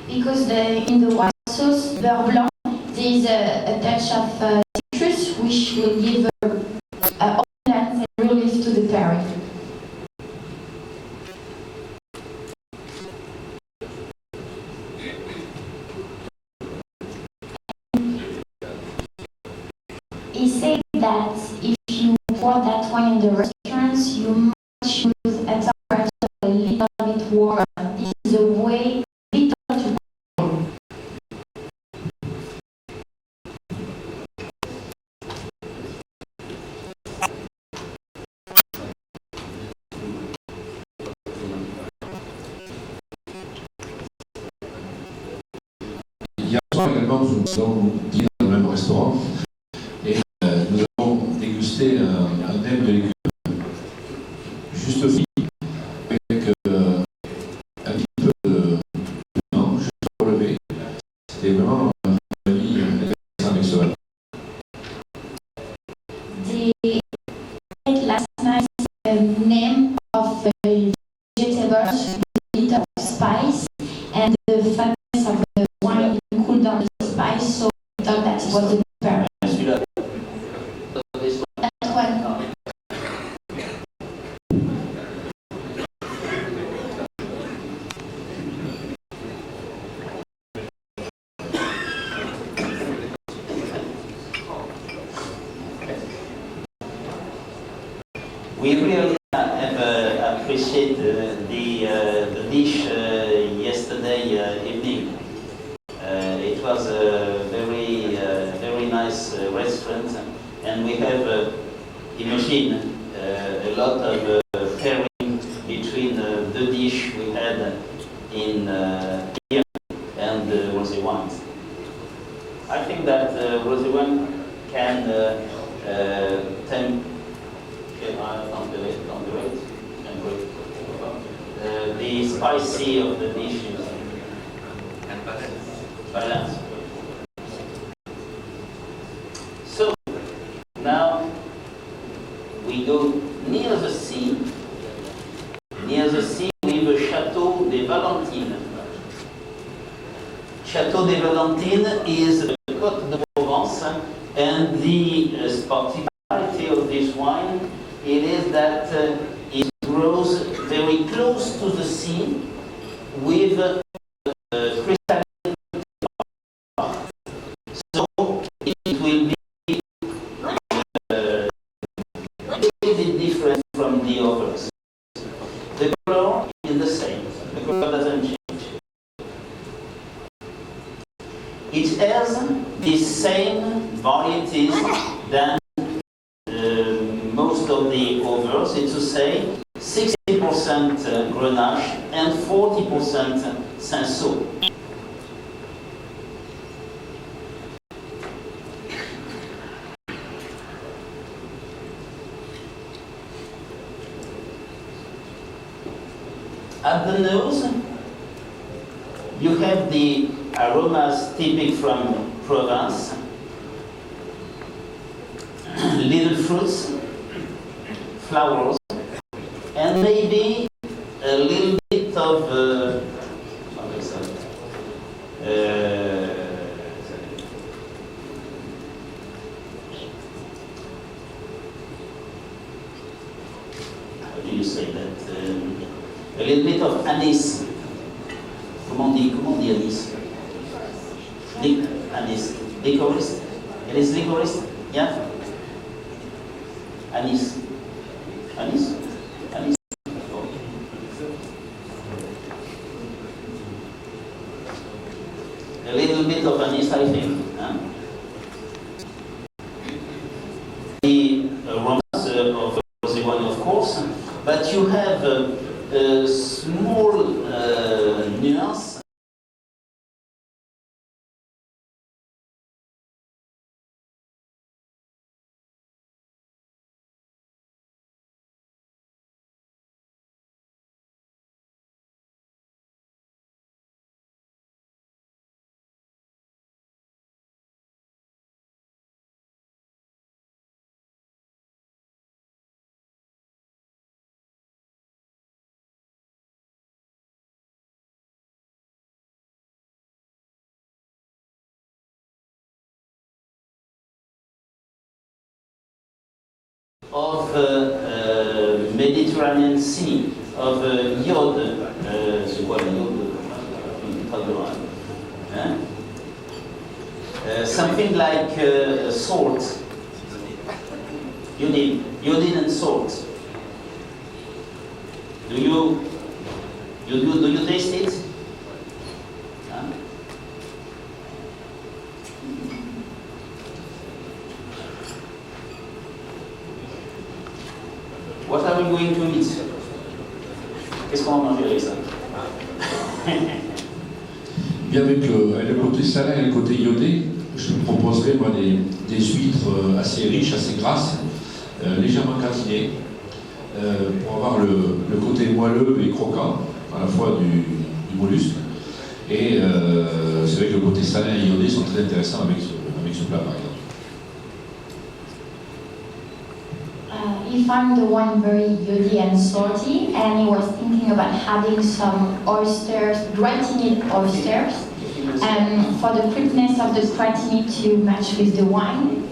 Because in the white sauce, beurre blanc, there is a touch of citrus, which will give balance and relief to the pairing. He said that if you pour that wine in the restaurants, you must use a temperature a little bit warmer. This is a way Hier soir également, nous avons dîné dans le même restaurant et nous avons dégusté un thème de légumes juste frit avec un petit peu de piment juste relevé. C'était vraiment un avis intéressant avec ce vin. The last night name of vegetables, a bit of spice, and the fatness of the wine cooled down the spice, so I thought that was the pairing. That one. We really have appreciated the dish yesterday nice restaurant, and we have, imagine, a lot of pairing between the dish we had in here and rosé wines. I think that rosé wine can the spicy of the dishes And balance. So now we go near the sea with Château des Valentines. Château des Valentines is the Côte de Provence, and the particularity of this wine it is that it grows very close to the sea with crystalline water. So it will be a little bit different from the others. The color is the same. The color doesn't change. It has the same varieties than most of the others. It's to say 60% Grenache and 40% Cinsault. At the nose, you have the aromas typical from Provence, little fruits, flowers, and maybe a little bit of how do you say that? A little bit of anise. Comment on dit anise? Anise. Licorice? It is licorice? Yeah? Anise. Anise? Anise. Oh. A little bit of anise, I think. Huh? The aromas of rosé wine, of course, but you have a small nuance. Of Mediterranean Sea, of iode, c'est quoi la iode? Something like salt. Iodine and salt. Do you taste it? Huh? What are we going to eat? Qu'est-ce qu'on va manger avec ça? Bien, avec le côté salin et le côté iodé, je vous proposerai moi des huîtres assez riches, assez grasses, légèrement gratinées, pour avoir le côté moelleux et croquant, à la fois du mollusque. Et c'est vrai que le côté salin et iodé sont très intéressants avec ce plat, par exemple. He found the wine very yoddy and salty, and he was thinking about adding some oysters, gratiné oysters, for the crispness of the gratiné to match with the wine.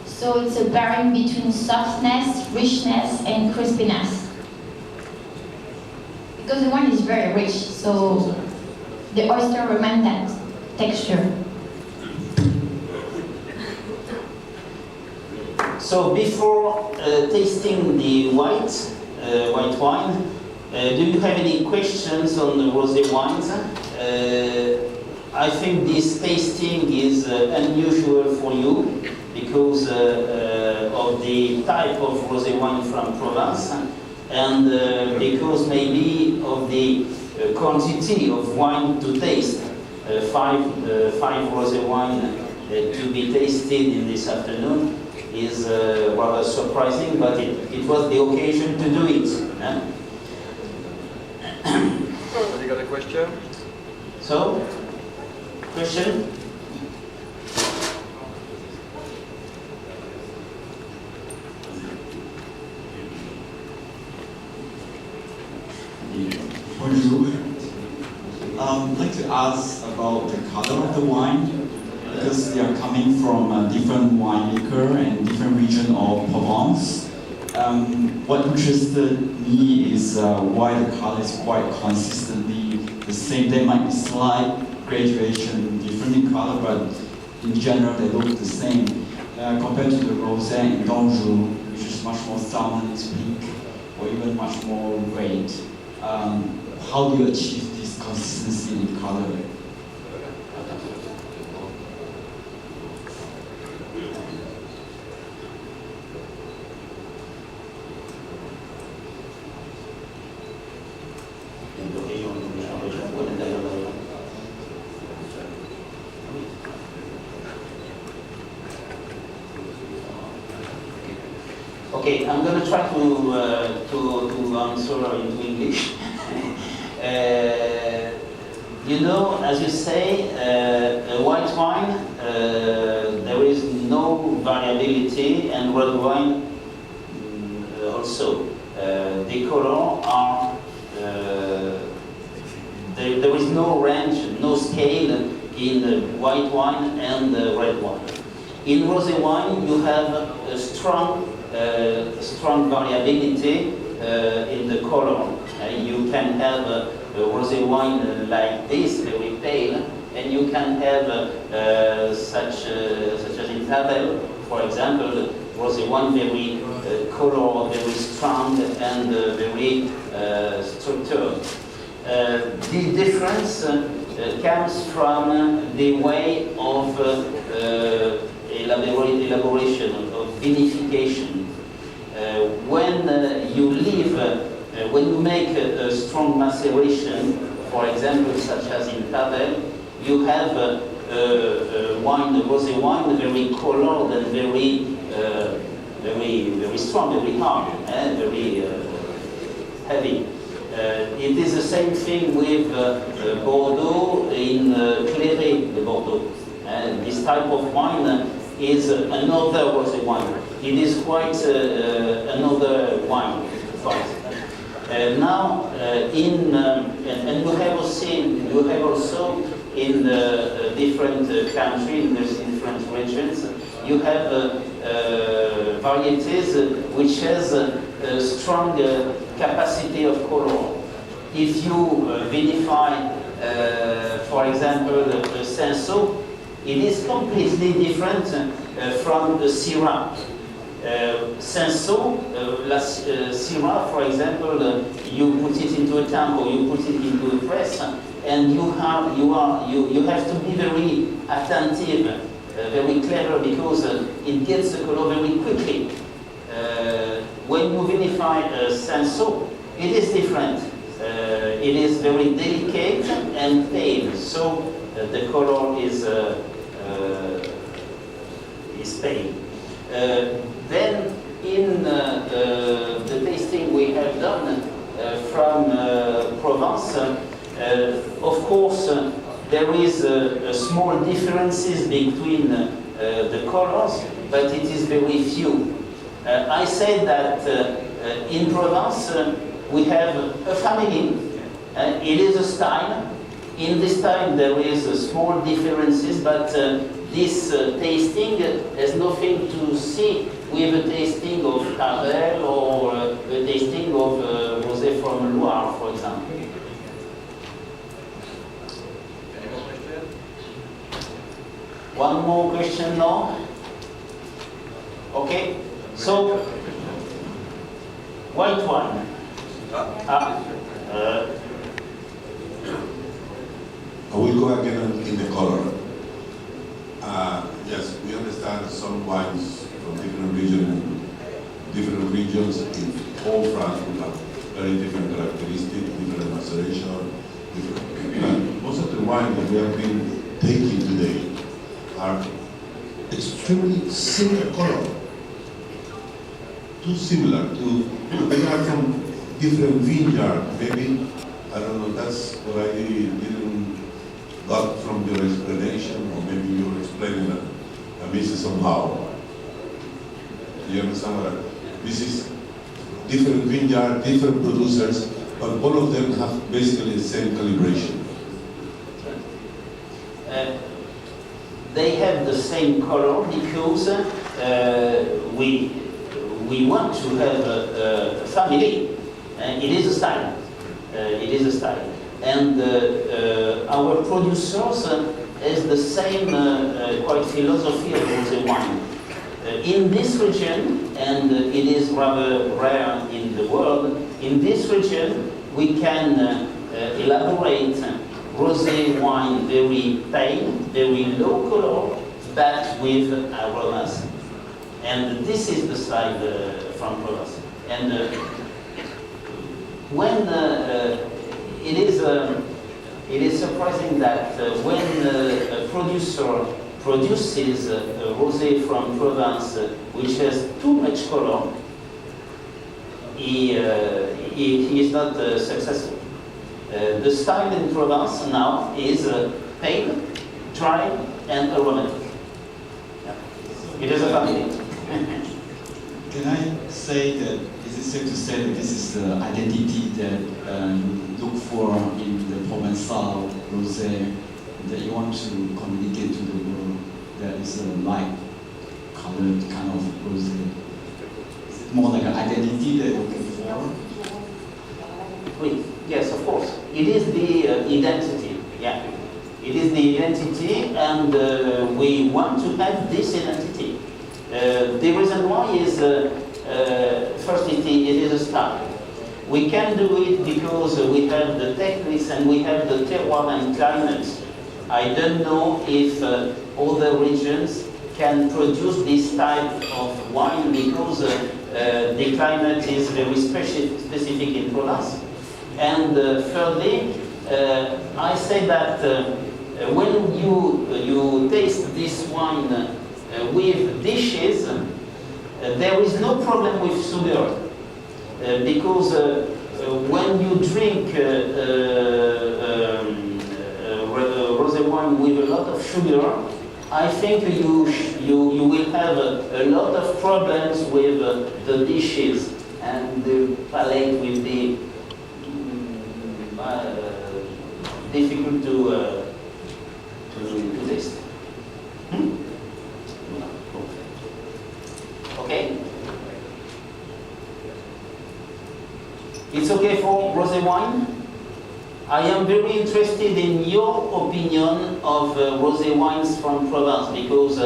So it's a pairing between softness, richness, and crispiness. Because the wine is very rich, so the oyster remains that texture. So before tasting the white wine, do you have any questions on the rosé wines? I think this tasting is unusual for you because of the type of rosé wine from Provence and because maybe of the quantity of wine to taste. Five rosé wine to be tasted in this afternoon is rather surprising, but it was the occasion to do it. You got a question? So, question? Bonjour. I'd like to ask about the color of the wine, because they are coming from different winemaker and different region of Provence. What interested me is why the color is quite consistently the same. There might be slight graduation different in color, but in general they look the same. Compared to the rosé in d'Anjou, which is much more dominant pink, or even much more red. How do you achieve this consistency in color? Okay, I'm going to try to answer in English. You know, as you say, a white wine, there is no variability, and red wine also. The color are, there is no range, no scale in white wine and red wine. In rosé wine, you have a strong variability in the color. You can have a rosé wine like this, very pale, and you can have such as in Tavel, for example, rosé wine very color, very strong and very structured. The difference comes from the way of elaboration, of vinification. When you make a strong maceration, for example, such as in Tavel, you have wine, a rosé wine, very colored and very strong, very hard, very heavy. It is the same thing with Bordeaux in Clairé de Bordeaux. This type of wine is another rosé wine. It is quite another wine. Now, and you have also in different countries, in different regions, you have varieties which has a strong capacity of color. If you vinify, for example, Cinsault, it is completely different from the Syrah. Cinsault, Syrah, for example, you put it into a tank or you put it into a press, and you have to be very attentive, very clever, because it gets the color very quickly. When you vinify Cinsault, it is different. It is very delicate and pale, so the color is pale. Then in the tasting we have done from Provence, of course there is small differences between the colors, but it is very few. I said that in Provence we have a family, it is a style. In this style there is small differences, but this tasting has nothing to see with a tasting of Tavel or a tasting of rosé from Loire, for example. Any more questions? One more question now? Okay, so white wine. I will go again in the color. Yes, we understand some wines from different regions in all France will have very different characteristics, different maceration, different. Most of the wines that we have been taking today are extremely similar color. Too similar to, they are from different vineyards. Maybe, I don't know, that's what I didn't got from your explanation, or maybe you were explaining that I missed it somehow. Do you understand what this is? Different vineyard, different producers, but all of them have basically the same calibration. They have the same color because we want to have a family. It is a style. It is a style. And our producers has the same quite philosophy of rosé wine. In this region, and it is rather rare in the world, in this region we can elaborate rosé wine very pale, very low color, but with aromas. And this is the style from Provence. And when it is surprising that when a producer produces a rosé from Provence which has too much color, he is not successful. The style in Provence now is pale, dry, and aromatic. Yeah. It is a family. Can I say that, is it safe to say that this is the identity that you look for in the Provençal rosé, that you want to communicate to the world, that is a light colored kind of rosé? Is it more like an identity that you're looking for? Yes, of course. It is the identity. Yeah, it is the identity, and we want to have this identity. The reason why is first it is a style. We can do it because we have the techniques and we have the terroir and climate. I don't know if other regions can produce this type of wine because the climate is very specific in Provence. And thirdly, I say that when you taste this wine with dishes, there is no problem with sugar, because when you drink rosé wine with a lot of sugar, I think you will have a lot of problems with the dishes and the palate will be difficult to taste. Okay? It's okay for rosé wine? I am very interested in your opinion of rosé wines from Provence, because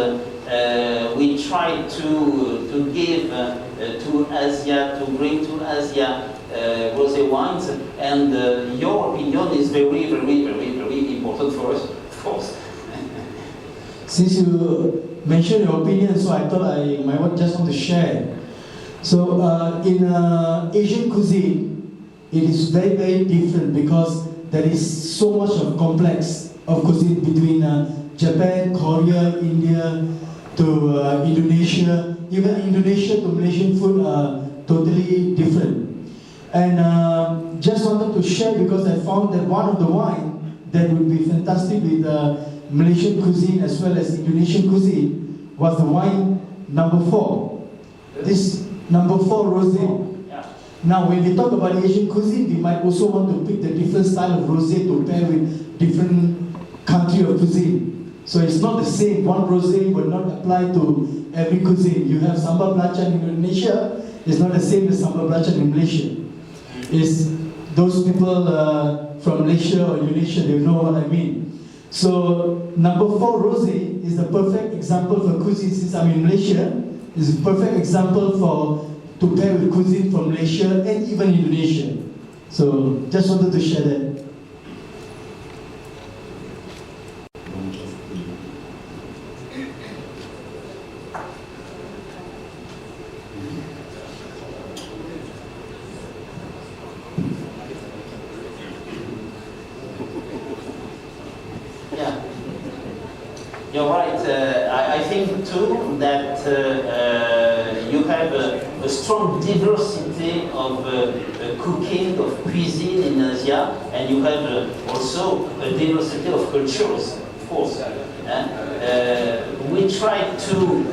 we try to give to Asia, to bring to Asia rosé wines, and your opinion is very, very, very, very important for us, of course. Since you mentioned your opinion, so I thought I might just want to share. So in Asian cuisine, it is very, very different because there is so much of complex of cuisine between Japan, Korea, India to Indonesia. Even Indonesia to Malaysian food are totally different. And just wanted to share because I found that one of the wine that would be fantastic with Malaysian cuisine as well as Indonesian cuisine was the wine number 4. This number 4 rosé. Now, when we talk about Asian cuisine, we might also want to pick the different style of rosé to pair with different country of cuisine. So it's not the same. One rosé will not apply to every cuisine. You have sambal belacan in Indonesia, it's not the same as sambal belacan in Malaysia. It's those people from Malaysia or Indonesia, they know what I mean. So number 4 rosé is the perfect example for cuisine. Since I'm in Malaysia, it's a perfect example for to pair with cuisine from Malaysia and even Indonesia. So just wanted to share that. You're right. I think too that you have a strong diversity of cooking, of cuisine in Asia, and you have also a diversity of cultures, of course. We try to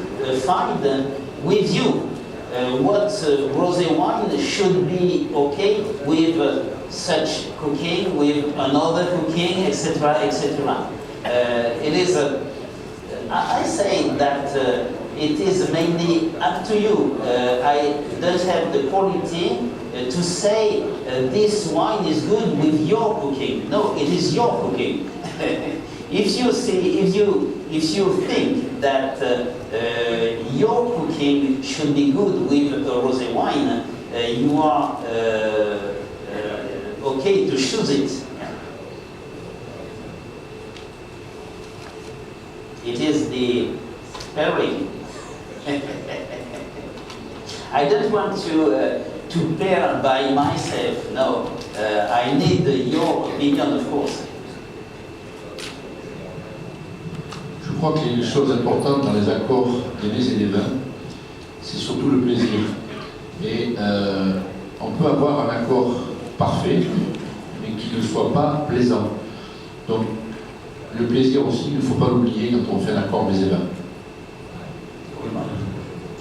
find with you what rosé wine should be okay with such cooking, with another cooking, etc., etc. It is I say that it is mainly up to you. I don't have the quality to say this wine is good with your cooking. No, it is your cooking. If you think that your cooking should be good with a rosé wine, you are okay to choose it. It is the pairing. I don't want to pair by myself. No, I need your opinion, of course. Je crois que les choses importantes dans les accords des mets et des vins, c'est surtout le plaisir. Et on peut avoir un accord parfait, mais qui ne soit pas plaisant. Donc, le plaisir aussi, il ne faut pas l'oublier quand on fait un accord mets et vins.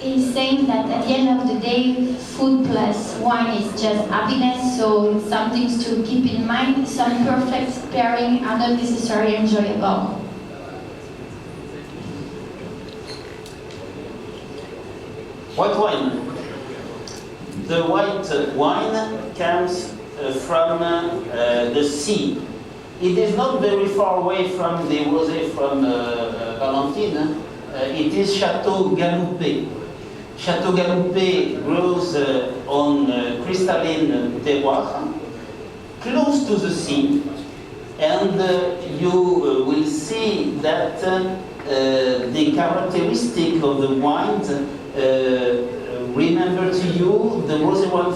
He's saying that at the end of the day, food plus wine is just happiness, so some things to keep in mind. Some perfect pairing are not necessarily enjoyable. White wine. The white wine comes from the sea. It is not very far away from the rosé from Valentine. It is Château Galoupé. Château Galoupé grows on crystalline terroir, close to the sea, and you will see that the characteristic of the wine remember to you the rosé wine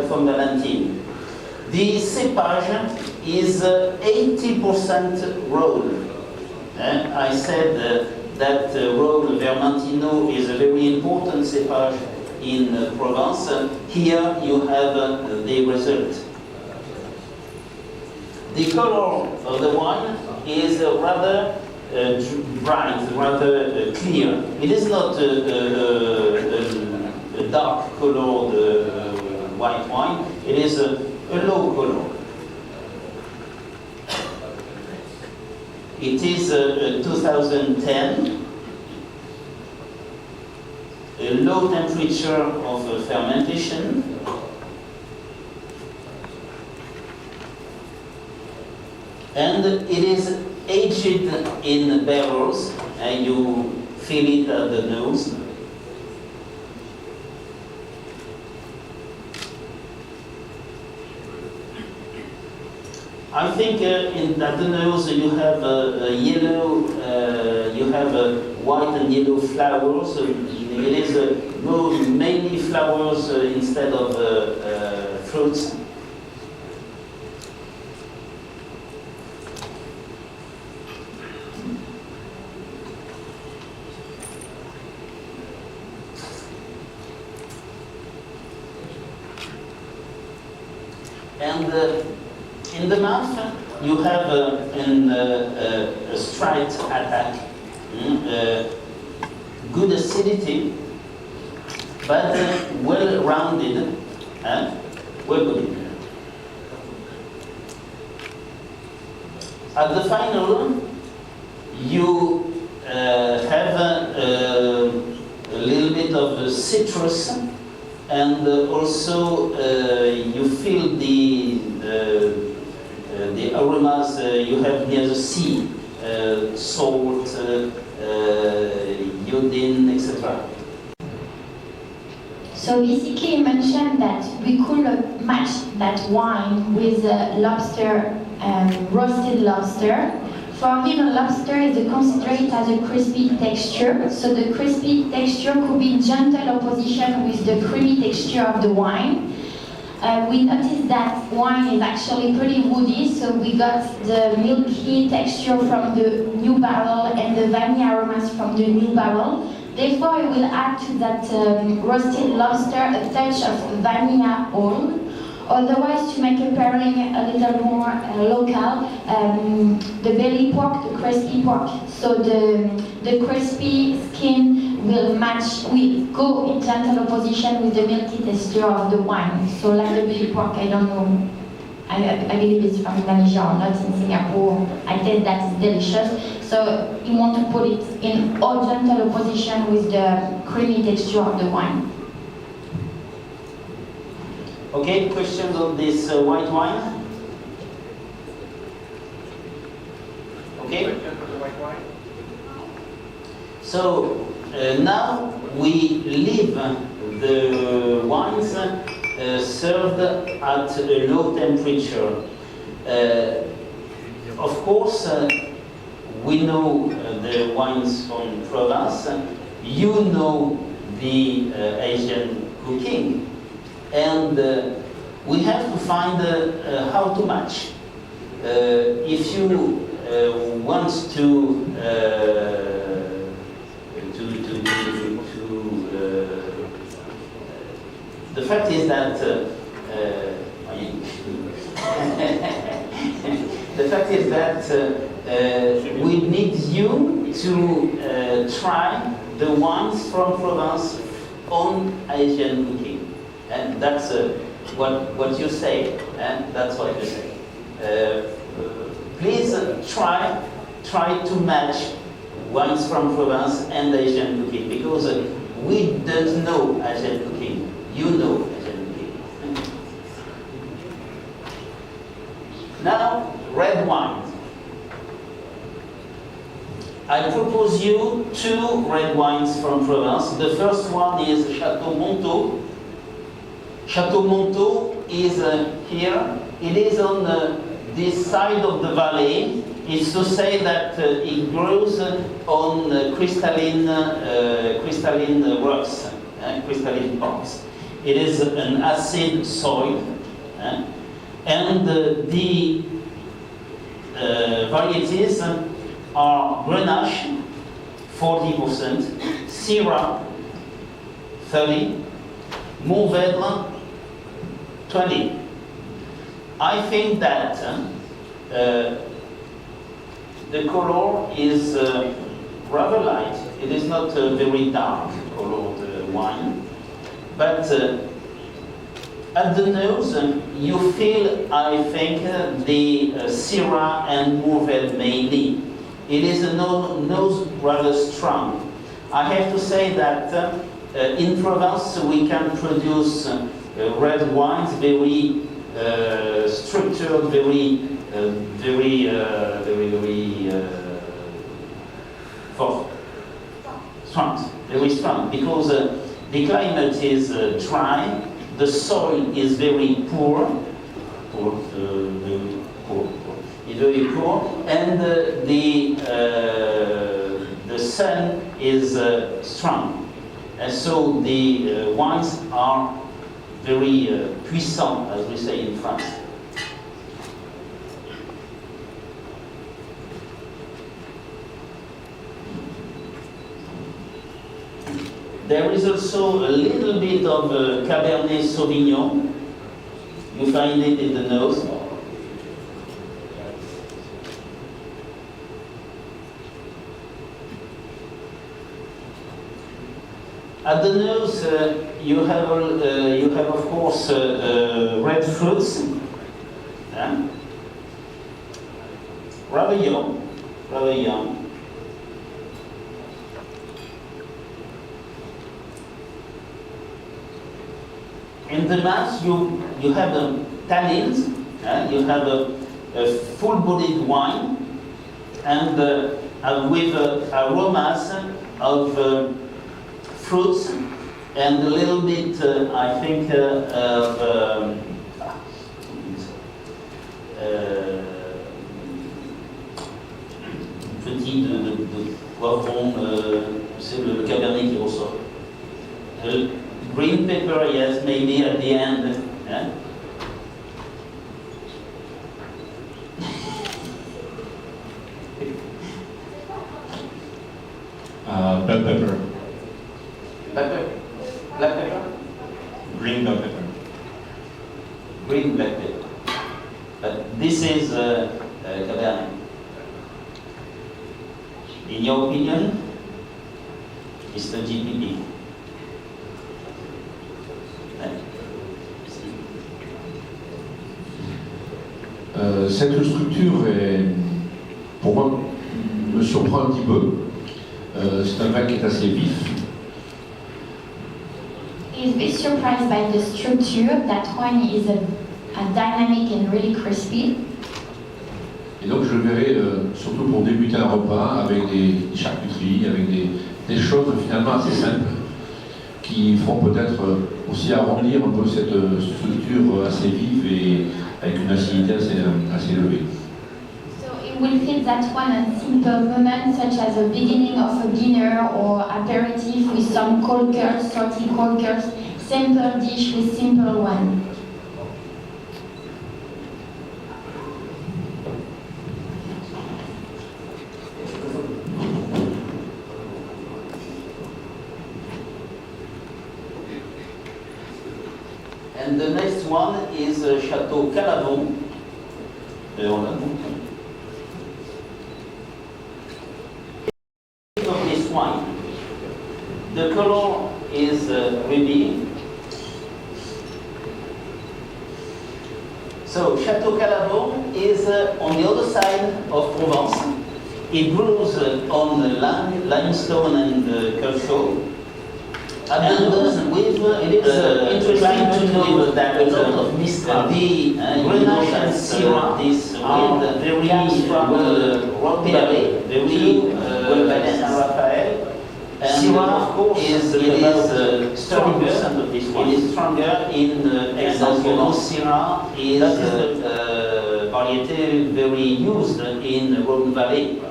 from Valentine. The cepage is 80% Rhône. I said that Rhône Vermentino is a very important cepage in Provence. Here you have the result. The color of the wine is rather bright, rather clear. It is not a dark colored white wine. It is a low color. It is 2010, a low temperature of fermentation, and it is aged in barrels, and you feel it at the nose. I think at the nose you have a yellow, you have white and yellow flowers. It is mainly flowers instead of fruits. And in the mouth, you have a straight attack, good acidity, but well-rounded, well good. At the final, you have a little bit of citrus, and also you feel the aromas you have near the sea, salt, iodine, etc. So basically, you mentioned that we could match that wine with lobster, roasted lobster. For him, a lobster is considered as a crispy texture. So the crispy texture could be in gentle opposition with the creamy texture of the wine. we noticed that wine is actually pretty woody, so we got the milky texture from the new barrel and the vanilla aromas from the new barrel. Therefore, I will add to that roasted lobster a touch of vanilla oil. Otherwise, to make a pairing a little more local, the belly pork, the crispy pork. So the crispy skin will go in gentle opposition with the milky texture of the wine. So like the belly pork, I don't know, I believe it's from Indonesia or not in Singapore. I think that is delicious. So you want to put it in all gentle opposition with the creamy texture of the wine. Okay, questions on this white wine? Okay. Question for the white wine? So now we leave the wines served at a low temperature. Of course, we know the wines from Provence. You know the Asian cooking. And we have to find how to match. If you want the fact is that the fact is that we need you to try the wines from Provence on Asian cooking. And that's what you say, and that's what you say. Please try to match wines from Provence and Asian cooking, because we don't know Asian cooking. You know Asian cooking. Now, red wine. I propose you 2 red wines from Provence. The first one is Chateau Monteau. Chateau Monteau is here. It is on this side of the valley. It's to say that it grows on crystalline rocks, crystalline rocks. It is an acid soil, and the varieties are Grenache, 40%, Syrah, 30%, Mourvèdre, 20. I think that the color is rather light. It is not a very dark colored wine, but at the nose you feel, I think, the Syrah and Mourvèdre mainly. It is a nose rather strong. I have to say that in Provence we can produce red wines very structured, very strong, because the climate is dry, the soil is very poor, and the sun is strong, and so the wines are very puissant, as we say in France. There is also a little bit of Cabernet Sauvignon. You find it in the nose. At the nose, you have of course red fruits, rather young. In the mouth, you have tannins, you have a full-bodied wine, and with aromas of fruits and a little bit, I think, of petit de poivron, c'est le cabernet qui ressort. Green pepper, yes, maybe at the end. Bell pepper. Black pepper? Black pepper? Green bell pepper. Green black pepper. This is Cabernet. In your opinion, it's the GPP. Cette structure est, pour moi, me surprend un petit peu. C'est un vin qui est assez vif. He's a bit surprised by the structure. That wine is a dynamic and really crispy. Et donc je le verrai surtout pour débuter un repas avec des charcuteries, avec des choses finalement assez simples qui feront peut-être aussi arrondir un peu cette structure assez vive et avec une acidité assez élevée. So it will fit that one on simple moments such as the beginning of a dinner or aperitif with some cold curds, salty cold curds, simple dish with simple one. And the next one is Château Calavon. Of this wine, the color is ruby. So Château Calavon is on the other side of Provence. It grows on the limestone and calcaire. And with interesting to know that a lot of Mistral, the Grenache and Syrah, this with very well paired, very well balanced. Syrah, of course, is stronger. It is stronger in example. Syrah is a variety very used in Rhone Valley.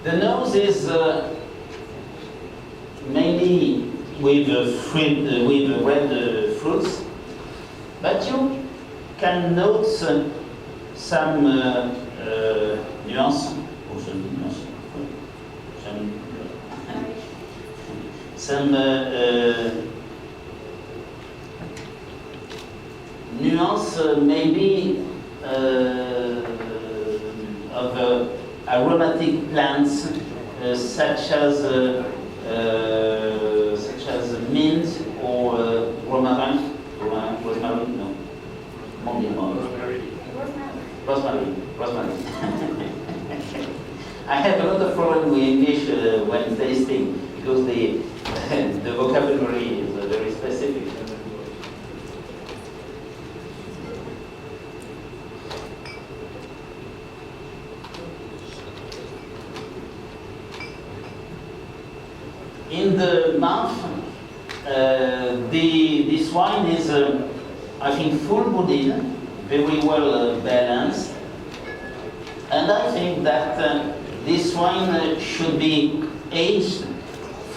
The nose is mainly with red fruits, but you can note some nuance, some nuance maybe of aromatic plants such as mint or romarin. Rosemary, no. Rosemary. I have a lot of problem with English when tasting because the vocabulary is very specific. In the mouth, this wine is, I think, full-bodied, very well balanced, and I think that this wine should be aged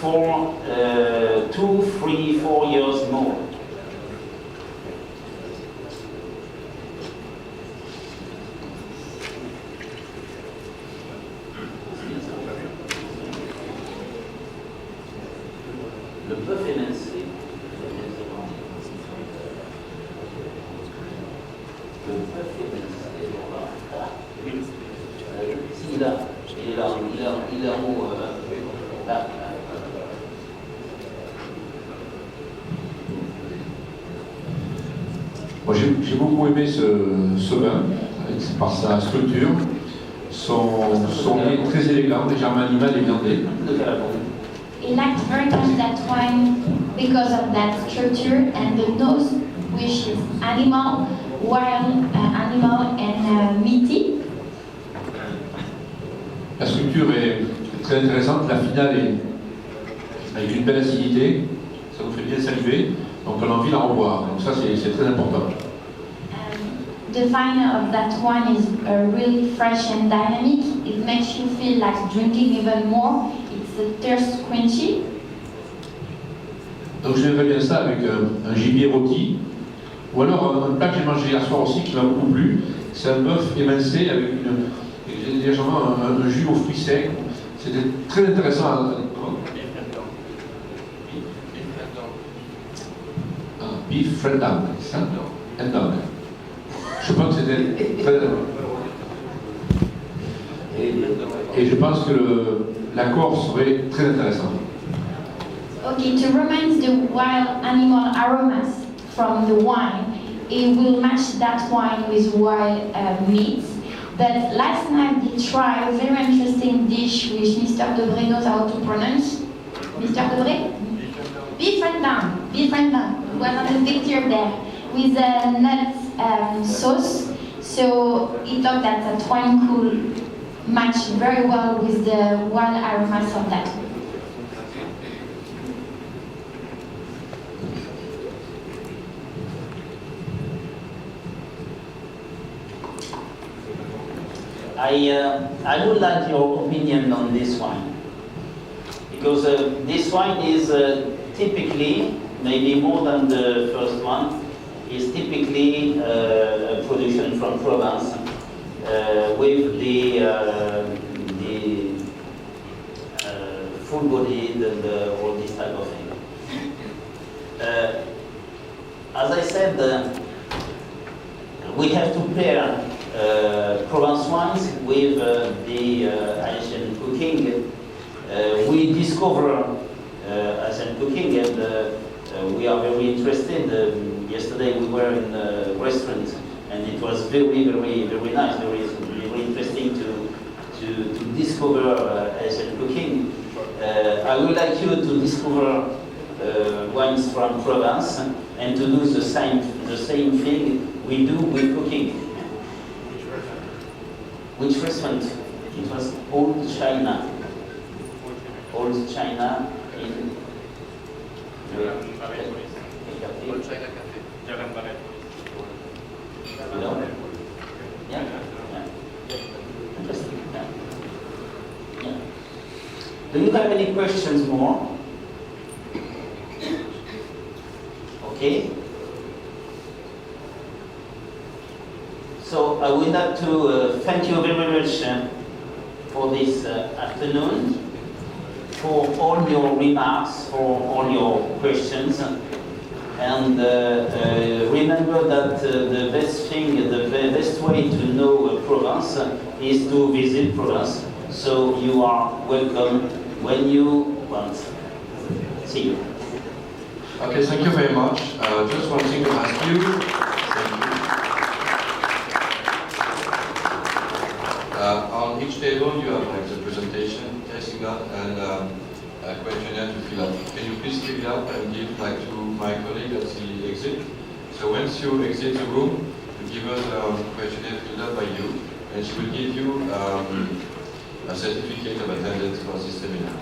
for 2, 3, 4 years more. Le bœuf émincé. Le bœuf émincé. Il est en haut. Là. Moi, j'ai beaucoup aimé ce vin, par sa structure, son nez très élégant, légèrement animal et viandé. He liked very much that wine because of that structure and the nose, which is animal, wild animal and meaty. La structure est très intéressante, la finale est avec une belle acidité, ça nous fait bien saliver, donc on a envie d'en revoir, donc ça c'est très important. The final of that wine is really fresh and dynamic. It makes you feel like drinking even more. It's a thirst quenchy. Donc je verrais bien ça avec un gibier rôti. Ou alors un plat que j'ai mangé hier soir aussi qui m'a beaucoup plu, c'est un bœuf émincé avec légèrement un jus aux fruits secs. C'était très intéressant. Beef rendang, c'est ça? Rendang. Je pense que c'était très... Et je pense que l'accord serait très intéressant. Okay, to remind the wild animal aromas from the wine, it will match that wine with wild meats. But last night they tried a very interesting dish which Mr. Debré knows how to pronounce. Mr. Debré? Beef rendang. Beef rendang. Was on the picture there with a nut sauce. So he thought that wine could match very well with the wild aromas of that. I would like your opinion on this wine, because this wine is typically, maybe more than the first one, is typically a production from Provence with the full-bodied and all this type of thing. As I said, we have to pair Provence wines with the Asian cooking. We discover Asian cooking, and we are very interested. Yesterday we were in a restaurant, and it was very, very, very nice, very, very interesting to discover Asian cooking. I would like you to discover wines from Provence and to do the same thing we do with cooking. Which restaurant? It was Old China. Old China in... Old China Cafe. No? Yeah? Yeah. Interesting. Yeah. Yeah. Do you have any questions more? Okay. So I would like to thank you very much for this afternoon, for all your remarks, for all your questions. And remember that the best thing, the best way to know Provence is to visit Provence. So you are welcome when you want. See you. Okay, thank you very much. Just one thing to ask you. Thank you. On each table you have like the presentation, tasting that, and a questionnaire to fill out. Can you please fill it out and give like to my colleague at the exit? So once you exit the room, you give us a questionnaire filled out by you, and she will give you a certificate of attendance for this seminar.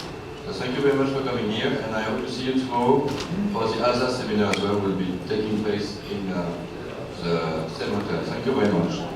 So thank you very much for coming here, and I hope to see you tomorrow for the other seminar as well, will be taking place in the same hotel. Thank you very much.